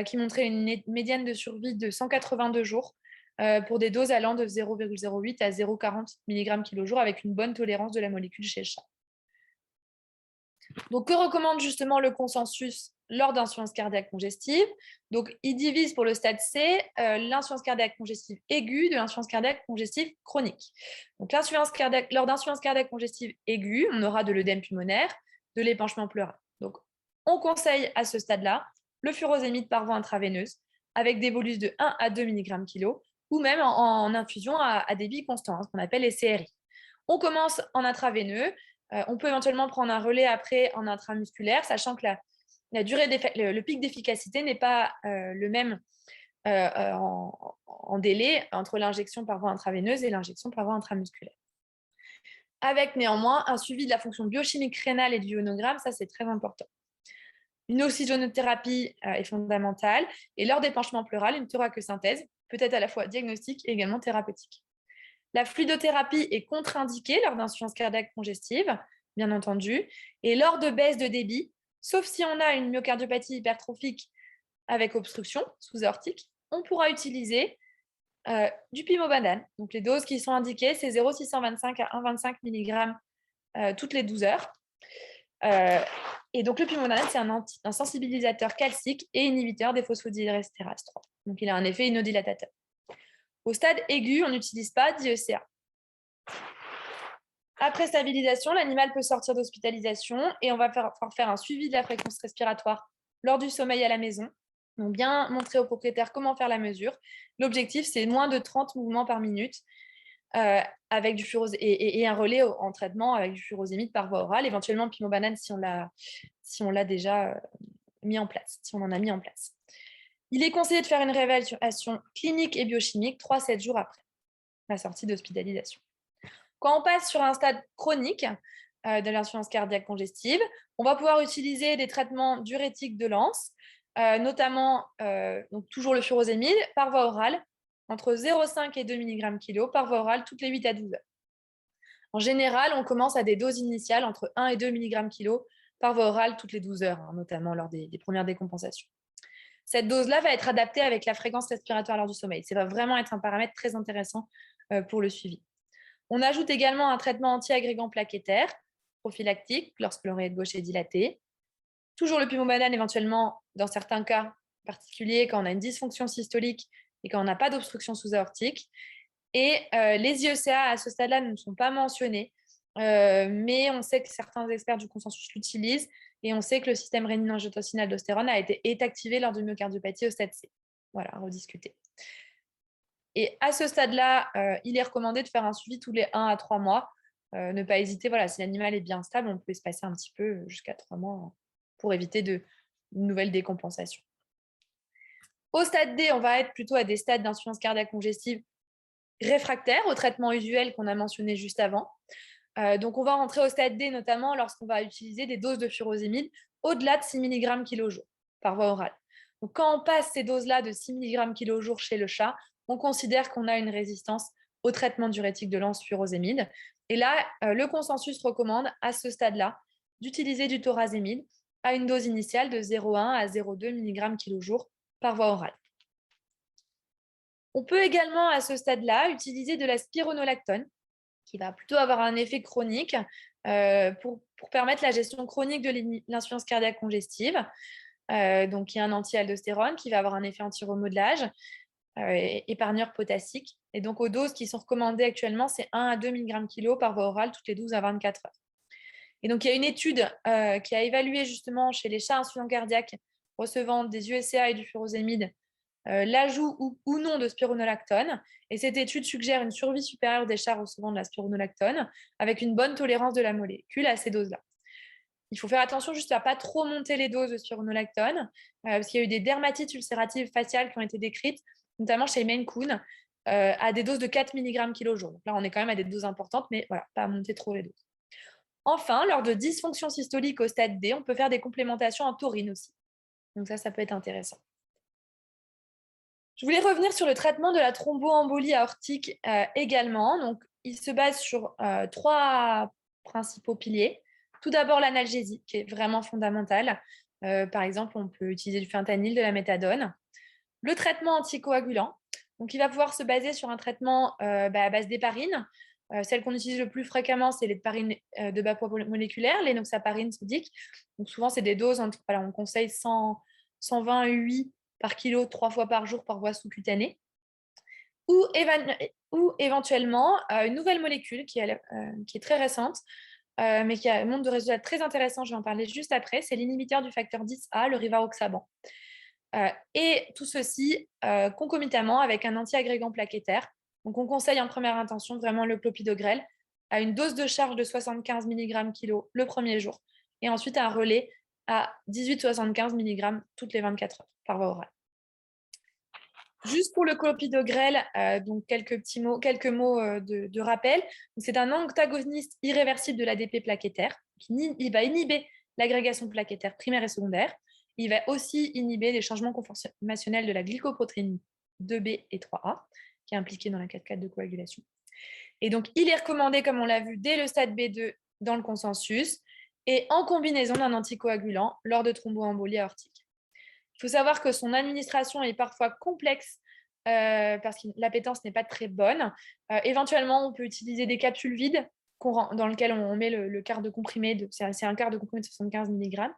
qui montrait une médiane de survie de 182 jours pour des doses allant de 0,08 à 0,40 mg/kg avec une bonne tolérance de la molécule chez le chat. Donc, que recommande justement le consensus lors d'insuffisance cardiaque congestive? Donc, il divise pour le stade C l'insuffisance cardiaque congestive aiguë de l'insuffisance cardiaque congestive chronique. Donc, lors d'insuffisance cardiaque congestive aiguë, on aura de l'œdème pulmonaire, de l'épanchement pleural. Donc, on conseille à ce stade-là le furosémide par voie intraveineuse avec des bolus de 1 à 2 mg/kg ou même en infusion à débit constant, ce qu'on appelle les CRI. On commence en intraveineux. On peut éventuellement prendre un relais après en intramusculaire, sachant que la durée le pic d'efficacité n'est pas le même en délai entre l'injection par voie intraveineuse et l'injection par voie intramusculaire. Avec néanmoins un suivi de la fonction biochimique rénale et du ionogramme, ça c'est très important. Une oxygénothérapie est fondamentale et lors d'épanchement pleural, une thoracosynthèse peut être à la fois diagnostique et également thérapeutique. La fluidothérapie est contre-indiquée lors d'insuffisance cardiaque congestive, bien entendu, et lors de baisse de débit, sauf si on a une myocardiopathie hypertrophique avec obstruction sous-aortique, on pourra utiliser du pimobanane. Donc les doses qui sont indiquées, c'est 0,625 à 1,25 mg toutes les 12 heures. Et donc le pimobanane, c'est un sensibilisateur calcique et inhibiteur des phosphodiesterase 3. Donc il a un effet inodilatateur. Au stade aigu, on n'utilise pas d'IECA. Après stabilisation, l'animal peut sortir d'hospitalisation et on va faire un suivi de la fréquence respiratoire lors du sommeil à la maison. Donc bien montrer au propriétaire comment faire la mesure. L'objectif, c'est moins de 30 mouvements par minute avec du et un relais en traitement avec du furosémide par voie orale, éventuellement pimobanane si on l'a déjà mis en place, si on en a mis en place. Il est conseillé de faire une réévaluation clinique et biochimique 3-7 jours après la sortie d'hospitalisation. Quand on passe sur un stade chronique de l'insuffisance cardiaque congestive, on va pouvoir utiliser des traitements diurétiques de Lance, notamment donc toujours le furosémide par voie orale, entre 0,5 et 2 mg/kg par voie orale toutes les 8 à 12 heures. En général, on commence à des doses initiales entre 1 et 2 mg/kg par voie orale toutes les 12 heures, notamment lors des premières décompensations. Cette dose-là va être adaptée avec la fréquence respiratoire lors du sommeil. Ça va vraiment être un paramètre très intéressant pour le suivi. On ajoute également un traitement anti-agrégant plaquettaire prophylactique lorsque l'oreillette gauche est dilatée. Toujours le pimobanane éventuellement dans certains cas particuliers quand on a une dysfonction systolique et quand on n'a pas d'obstruction sous-aortique. Et les IECA à ce stade-là ne sont pas mentionnés, mais on sait que certains experts du consensus l'utilisent et on sait que le système rénine-angiotensine-aldostérone est activé lors de myocardiopathie au stade C. Voilà, à rediscuter. Et à ce stade-là, il est recommandé de faire un suivi tous les 1 à 3 mois. Ne pas hésiter, voilà, si l'animal est bien stable, on peut espacer un petit peu jusqu'à 3 mois pour éviter de nouvelles décompensations. Au stade D, on va être plutôt à des stades d'insuffisance cardiaque congestive réfractaires au traitement usuel qu'on a mentionné juste avant. Donc, on va rentrer au stade D, notamment lorsqu'on va utiliser des doses de furosémide au-delà de 6 mg kg jour par voie orale. Donc, quand on passe ces doses-là de 6 mg kg jour chez le chat, on considère qu'on a une résistance au traitement diurétique de l'anse furosémide. Et là, le consensus recommande à ce stade-là d'utiliser du thorazémide à une dose initiale de 0,1 à 0,2 mg kg jour par voie orale. On peut également, à ce stade-là, utiliser de la spironolactone, qui va plutôt avoir un effet chronique pour permettre la gestion chronique de l'insuffisance cardiaque congestive. Donc, il y a un anti-aldostérone qui va avoir un effet anti-remodelage, épargneur potassique. Et donc, aux doses qui sont recommandées actuellement, c'est 1 à 2 mg kg par voie orale toutes les 12 à 24 heures. Et donc, il y a une étude qui a évalué justement chez les chats insuffisants cardiaques recevant des USCA et du furosémide l'ajout ou non de spironolactone. Et cette étude suggère une survie supérieure des chats recevant de la spironolactone avec une bonne tolérance de la molécule à ces doses-là. Il faut faire attention juste à ne pas trop monter les doses de spironolactone parce qu'il y a eu des dermatites ulcératives faciales qui ont été décrites, notamment chez Maine Coon, à des doses de 4 mg kg jour. Donc là, on est quand même à des doses importantes, mais voilà, pas à monter trop les doses. Enfin, lors de dysfonction systolique au stade D, on peut faire des complémentations en taurine aussi. Donc ça peut être intéressant. Je voulais revenir sur le traitement de la thromboembolie aortique également. Donc, il se base sur 3 principaux piliers. Tout d'abord, l'analgésie, qui est vraiment fondamentale. Par exemple, on peut utiliser du fentanyl, de la méthadone. Le traitement anticoagulant. Donc, il va pouvoir se baser sur un traitement à base d'héparine. Celle qu'on utilise le plus fréquemment, c'est l'héparine de bas poids moléculaire, l'énoxaparine sodique. Donc, souvent, c'est des doses entre, voilà, on conseille 120 UI par kilo 3 fois par jour par voie sous-cutanée. Ou éventuellement, une nouvelle molécule qui est très récente, mais qui montre de résultats très intéressants, je vais en parler juste après, c'est l'inhibiteur du facteur 10A, le rivaroxaban. Et tout ceci concomitamment avec un antiagrégant plaquettaire. Donc, on conseille en première intention vraiment le clopidogrel à une dose de charge de 75 mg kg le premier jour et ensuite un relais à 18-75 mg toutes les 24 heures par voie orale. Juste pour le clopidogrel, donc quelques mots de rappel. C'est un antagoniste irréversible de l'ADP plaquettaire. Il va inhiber l'agrégation plaquettaire primaire et secondaire. Il va aussi inhiber les changements conformationnels de la glycoprotéine 2B et 3A, qui est impliquée dans la cascade de coagulation. Et donc, il est recommandé, comme on l'a vu, dès le stade B2 dans le consensus et en combinaison d'un anticoagulant lors de thromboembolie aortique. Il faut savoir que son administration est parfois complexe parce que l'appétence n'est pas très bonne. Éventuellement, on peut utiliser des capsules vides dans lesquelles on met le quart de comprimé, c'est un quart de comprimé de 75 mg,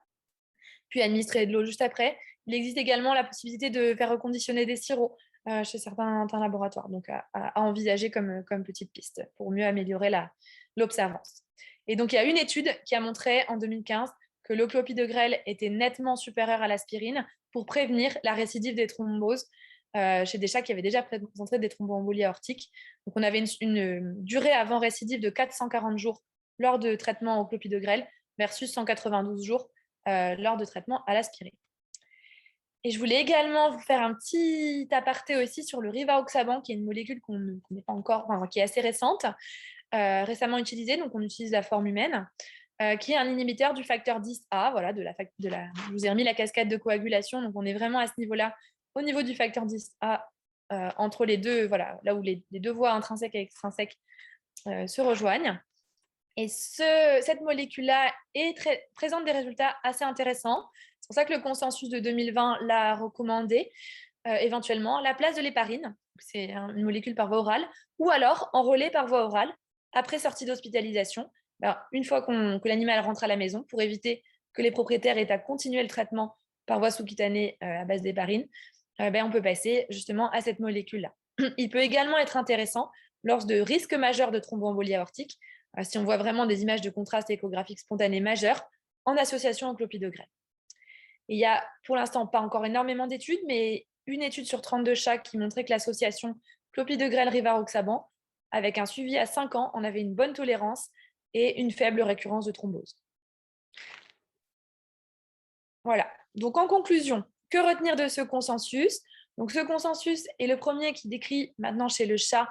puis administrer de l'eau juste après. Il existe également la possibilité de faire reconditionner des sirops chez certains laboratoires, donc à envisager comme petite piste pour mieux améliorer l'observance. Et donc, il y a une étude qui a montré en 2015 que le clopidogrel était nettement supérieur à l'aspirine pour prévenir la récidive des thromboses chez des chats qui avaient déjà présenté des thromboembolies aortiques. Donc, on avait une durée avant récidive de 440 jours lors de traitement au clopidogrel versus 192 jours lors de traitement à l'aspirine. Et je voulais également vous faire un petit aparté aussi sur le rivaroxaban, qui est une molécule qu'on ne connaît pas encore, qui est assez récente, récemment utilisée, donc on utilise la forme humaine, qui est un inhibiteur du facteur 10A, voilà, je vous ai remis la cascade de coagulation, donc on est vraiment à ce niveau-là, au niveau du facteur 10A, entre les deux, voilà, là où les deux voies intrinsèques et extrinsèques se rejoignent. Et cette molécule-là présente des résultats assez intéressants. C'est pour ça que le consensus de 2020 l'a recommandé éventuellement à la place de l'héparine, c'est une molécule par voie orale, ou alors en relais par voie orale après sortie d'hospitalisation, une fois que l'animal rentre à la maison, pour éviter que les propriétaires aient à continuer le traitement par voie sous-cutanée à base d'héparine, on peut passer justement à cette molécule-là. Il peut également être intéressant lors de risques majeurs de thromboembolie aortique, si on voit vraiment des images de contraste échographique spontané majeur en association au clopidogrel. Il n'y a pour l'instant pas encore énormément d'études, mais une étude sur 32 chats qui montrait que l'association clopidogrel rivaroxaban, avec un suivi à 5 ans, on avait une bonne tolérance et une faible récurrence de thrombose. Voilà. Donc, en conclusion, que retenir de ce consensus? Donc, ce consensus est le premier qui décrit maintenant chez le chat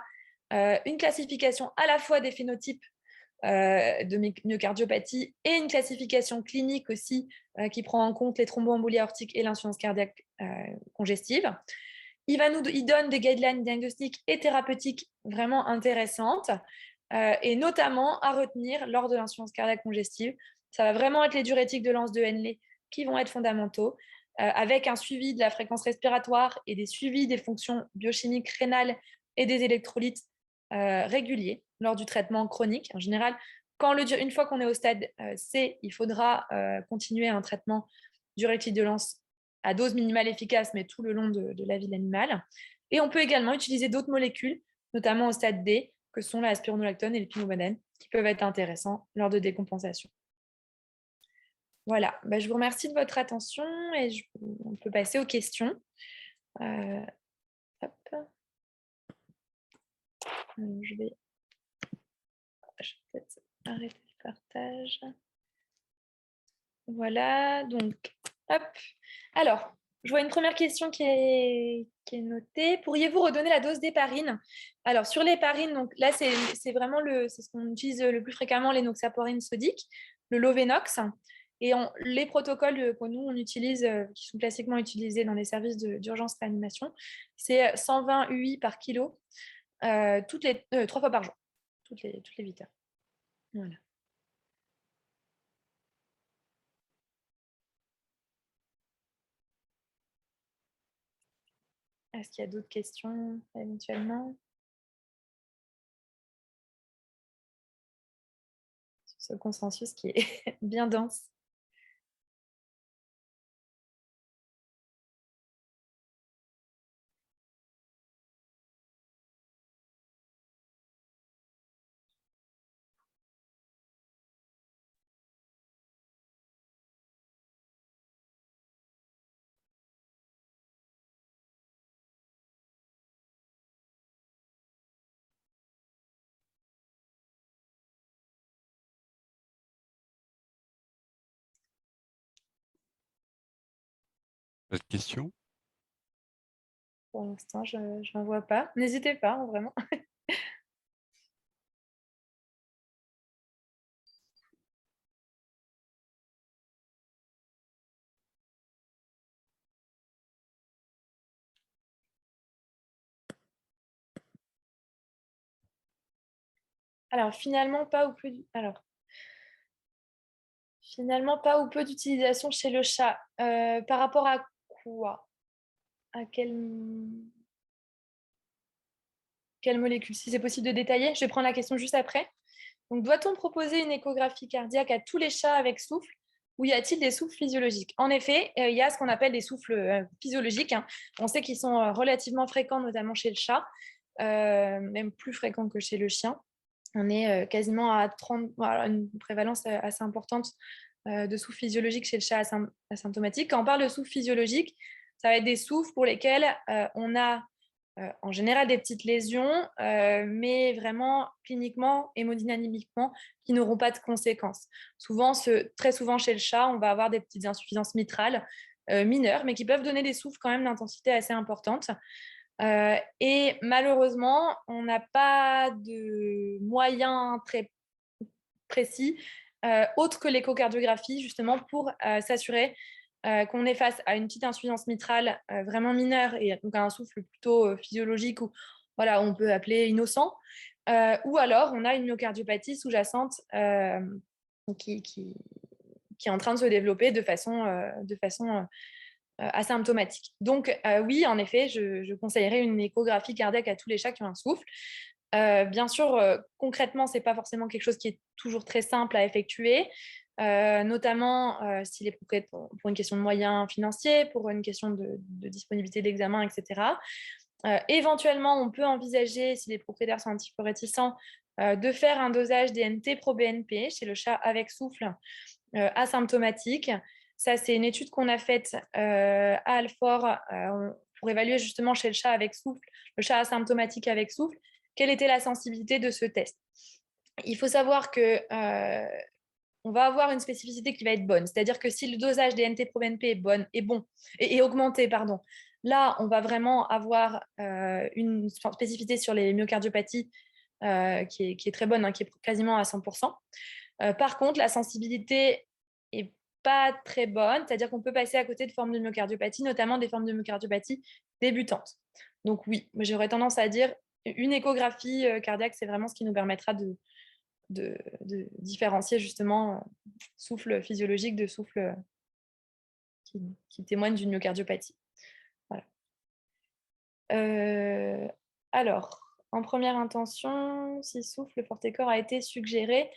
une classification à la fois des phénotypes de myocardiopathie et une classification clinique aussi qui prend en compte les thromboembolies aortiques et l'insuffisance cardiaque congestive. Il donne des guidelines diagnostiques et thérapeutiques vraiment intéressantes et notamment à retenir lors de l'insuffisance cardiaque congestive. Ça va vraiment être les diurétiques de Lance de Henle qui vont être fondamentaux, avec un suivi de la fréquence respiratoire et des suivis des fonctions biochimiques rénales et des électrolytes réguliers lors du traitement chronique. En général, une fois qu'on est au stade C, il faudra continuer un traitement diurétique de Lance à dose minimale efficace, mais tout le long de la vie de l'animal. Et on peut également utiliser d'autres molécules, notamment au stade D, que sont la spironolactone et le pivobadène, qui peuvent être intéressants lors de décompensation. Voilà, je vous remercie de votre attention et on peut passer aux questions. Je vais peut-être arrêter le partage. Voilà, donc, hop. Alors, je vois une première question qui est notée. Pourriez-vous redonner la dose d'héparine? Alors, sur l'héparine, donc là, c'est vraiment c'est ce qu'on utilise le plus fréquemment, l'énoxaporine sodique, le Lovenox. Et les protocoles que nous, on utilise, qui sont classiquement utilisés dans les services d'urgence réanimation, c'est 120 UI par kilo, 3 fois par jour, toutes les 8 heures. Voilà. Est-ce qu'il y a d'autres questions éventuellement sur ce consensus qui est bien dense? Pas de questions? Pour l'instant, je n'en vois pas. N'hésitez pas, hein, vraiment. Alors, finalement, pas ou peu. Alors, finalement, pas ou peu d'utilisation chez le chat. Par rapport à quoi? À quelle molécule? Si c'est possible de détailler, je vais prendre la question juste après. Donc, doit-on proposer une échographie cardiaque à tous les chats avec souffle ou y a-t-il des souffles physiologiques? En effet, il y a ce qu'on appelle des souffles physiologiques. Hein. On sait qu'ils sont relativement fréquents, notamment chez le chat, même plus fréquents que chez le chien. On est quasiment à 30, voilà, une prévalence assez importante de souffles physiologiques chez le chat asymptomatique. Quand on parle de souffles physiologiques, ça va être des souffles pour lesquels on a en général des petites lésions, mais vraiment cliniquement, hémodynamiquement, qui n'auront pas de conséquences. Très souvent chez le chat, on va avoir des petites insuffisances mitrales mineures, mais qui peuvent donner des souffles quand même d'intensité assez importante. Et malheureusement, on n'a pas de moyens très précis, autres que l'échocardiographie, justement, pour s'assurer qu'on est face à une petite insuffisance mitrale vraiment mineure et donc à un souffle plutôt physiologique ou voilà, on peut appeler innocent, ou alors on a une myocardiopathie sous-jacente qui est en train de se développer de façon asymptomatique. Donc oui, en effet, je conseillerais une échographie cardiaque à tous les chats qui ont un souffle. Bien sûr, concrètement, ce n'est pas forcément quelque chose qui est toujours très simple à effectuer, notamment s'il est pour une question de moyens financiers, pour une question de disponibilité d'examen, etc. Éventuellement, on peut envisager, si les propriétaires sont un petit peu réticents, de faire un dosage DNT pro-BNP chez le chat avec souffle asymptomatique. Ça, c'est une étude qu'on a faite à Alfort pour évaluer justement chez le chat avec souffle, le chat asymptomatique avec souffle, quelle était la sensibilité de ce test. Il faut savoir que on va avoir une spécificité qui va être bonne. C'est-à-dire que si le dosage des NT-proBNP est bon et augmenté, pardon, là, on va vraiment avoir une spécificité sur les myocardiopathies qui est très bonne, hein, qui est quasiment à 100%. Par contre, la sensibilité est pas très bonne, c'est-à-dire qu'on peut passer à côté de formes de myocardiopathie, notamment des formes de myocardiopathie débutantes. Donc oui, j'aurais tendance à dire une échographie cardiaque, c'est vraiment ce qui nous permettra de différencier justement souffle physiologique de souffle qui témoigne d'une myocardiopathie. Voilà. Alors, en première intention, si souffle, le forté-corps a été suggéré,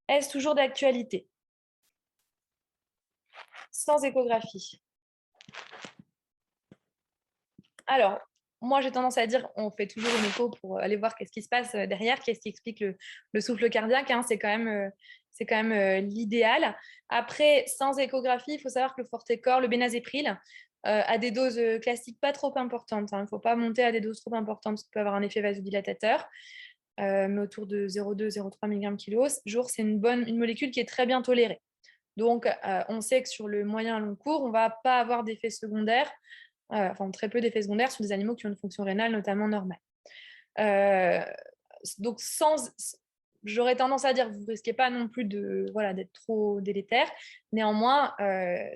est-ce toujours d'actualité? Sans échographie. Alors, moi, j'ai tendance à dire on fait toujours une écho pour aller voir qu'est-ce qui se passe derrière, qu'est-ce qui explique le souffle cardiaque. Hein, c'est quand même l'idéal. Après, sans échographie, il faut savoir que le forté-corps, le bénazéprile, a des doses classiques pas trop importantes. Hein. Il ne faut pas monter à des doses trop importantes, parce qu'il peut avoir un effet vasodilatateur. Mais autour de 0,2-0,3 mg/kg jour, c'est une molécule qui est très bien tolérée. Donc, on sait que sur le moyen long cours, on ne va pas avoir d'effets secondaires, enfin très peu d'effets secondaires sur des animaux qui ont une fonction rénale notamment normale. Donc, j'aurais tendance à dire que vous ne risquez pas non plus d'être trop délétère. Néanmoins,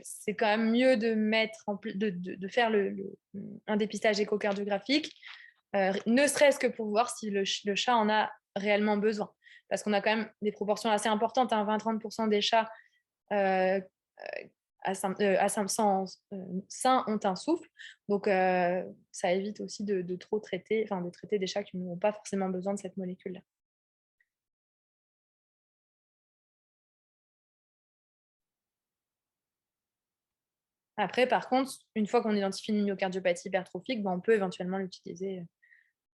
c'est quand même mieux de faire un dépistage échocardiographique, ne serait-ce que pour voir si le chat en a réellement besoin. Parce qu'on a quand même des proportions assez importantes, hein, 20-30% des chats sains ont un souffle. Donc, ça évite aussi de trop traiter, enfin de traiter des chats qui n'ont pas forcément besoin de cette molécule-là. Après, par contre, une fois qu'on identifie une myocardiopathie hypertrophique, on peut éventuellement l'utiliser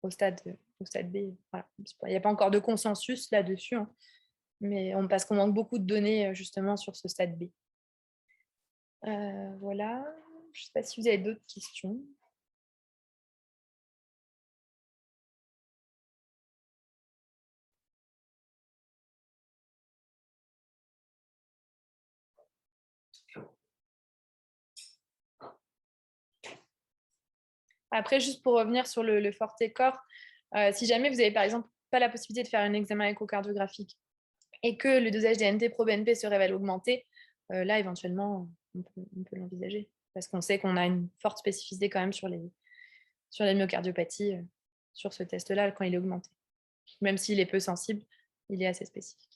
au stade B. Voilà. Il n'y a pas encore de consensus là-dessus, hein, mais parce qu'on manque beaucoup de données justement sur ce stade B. Voilà. Je ne sais pas si vous avez d'autres questions. Après, juste pour revenir sur le forté-corps, si jamais vous n'avez par exemple pas la possibilité de faire un examen échocardiographique et que le dosage des NT-proBNP se révèle augmenté, là, éventuellement, on peut l'envisager. Parce qu'on sait qu'on a une forte spécificité quand même sur les myocardiopathie sur ce test-là quand il est augmenté. Même s'il est peu sensible, il est assez spécifique.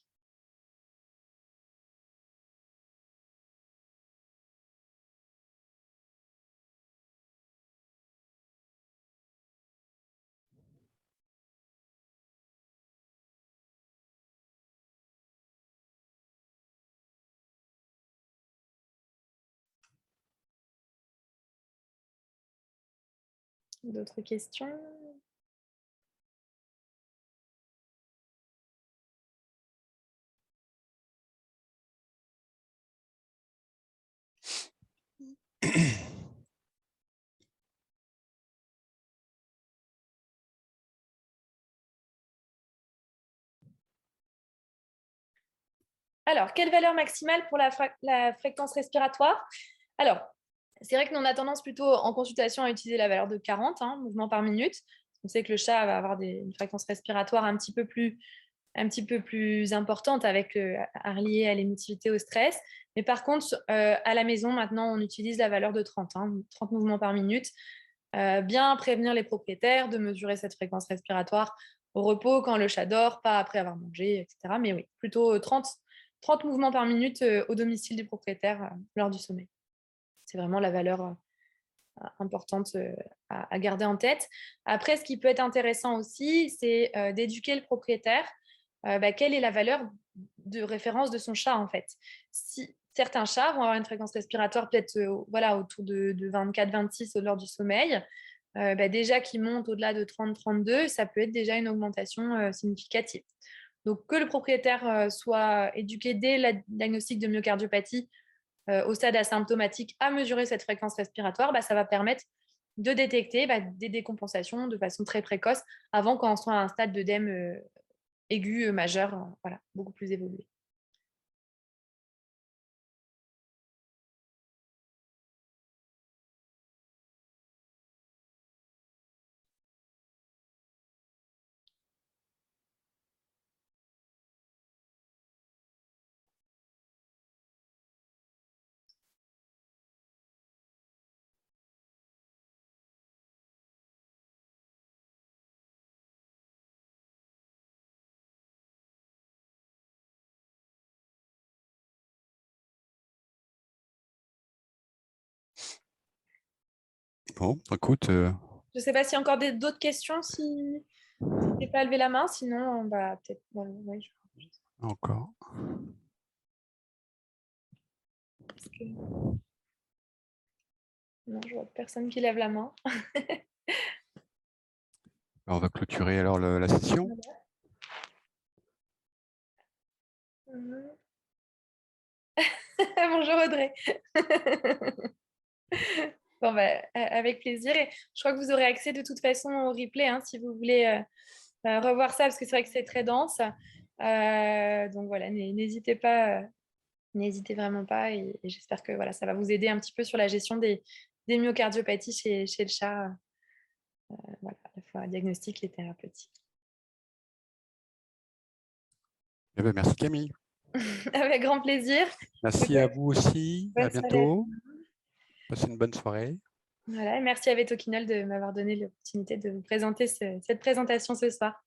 D'autres questions? Alors, quelle valeur maximale pour la fréquence respiratoire? Alors, c'est vrai que nous, on a tendance plutôt en consultation à utiliser la valeur de 40 mouvements par minute. On sait que le chat va avoir une fréquence respiratoire un petit peu plus importante reliée à l'émotivité, au stress. Mais par contre, à la maison, maintenant, on utilise la valeur de 30, 30 mouvements par minute. Bien prévenir les propriétaires de mesurer cette fréquence respiratoire au repos, quand le chat dort, pas après avoir mangé, etc. Mais oui, plutôt 30 mouvements par minute au domicile du propriétaire lors du sommeil. C'est vraiment la valeur importante à garder en tête. Après, ce qui peut être intéressant aussi, c'est d'éduquer le propriétaire. Quelle est la valeur de référence de son chat, en fait. Si certains chats vont avoir une fréquence respiratoire peut-être autour de 24-26 lors du sommeil, déjà qui monte au-delà de 30-32, ça peut être déjà une augmentation significative. Donc, que le propriétaire soit éduqué dès le diagnostic de myocardiopathie au stade asymptomatique à mesurer cette fréquence respiratoire, ça va permettre de détecter des décompensations de façon très précoce avant qu'on soit à un stade d'œdème aigu majeur, voilà, beaucoup plus évolué. Bon, écoute, Je ne sais pas s'il y a encore d'autres questions, si n'hésitez pas à lever la main, sinon, peut-être. Ouais, encore. non, je vois personne qui lève la main. On va clôturer alors la session. Bonjour Audrey. Bon, avec plaisir. Et je crois que vous aurez accès de toute façon au replay hein, si vous voulez revoir ça, parce que c'est vrai que c'est très dense. Donc voilà, n'hésitez pas, n'hésitez vraiment pas. Et j'espère que voilà, ça va vous aider un petit peu sur la gestion des myocardiopathies chez le chat, voilà, à la fois diagnostic et thérapeutique. Eh ben, merci Camille. Avec grand plaisir. Merci à vous aussi. À Bonne soirée. bientôt. Passez une bonne soirée. Voilà, et merci à Vetoquinol de m'avoir donné l'opportunité de vous présenter cette présentation ce soir.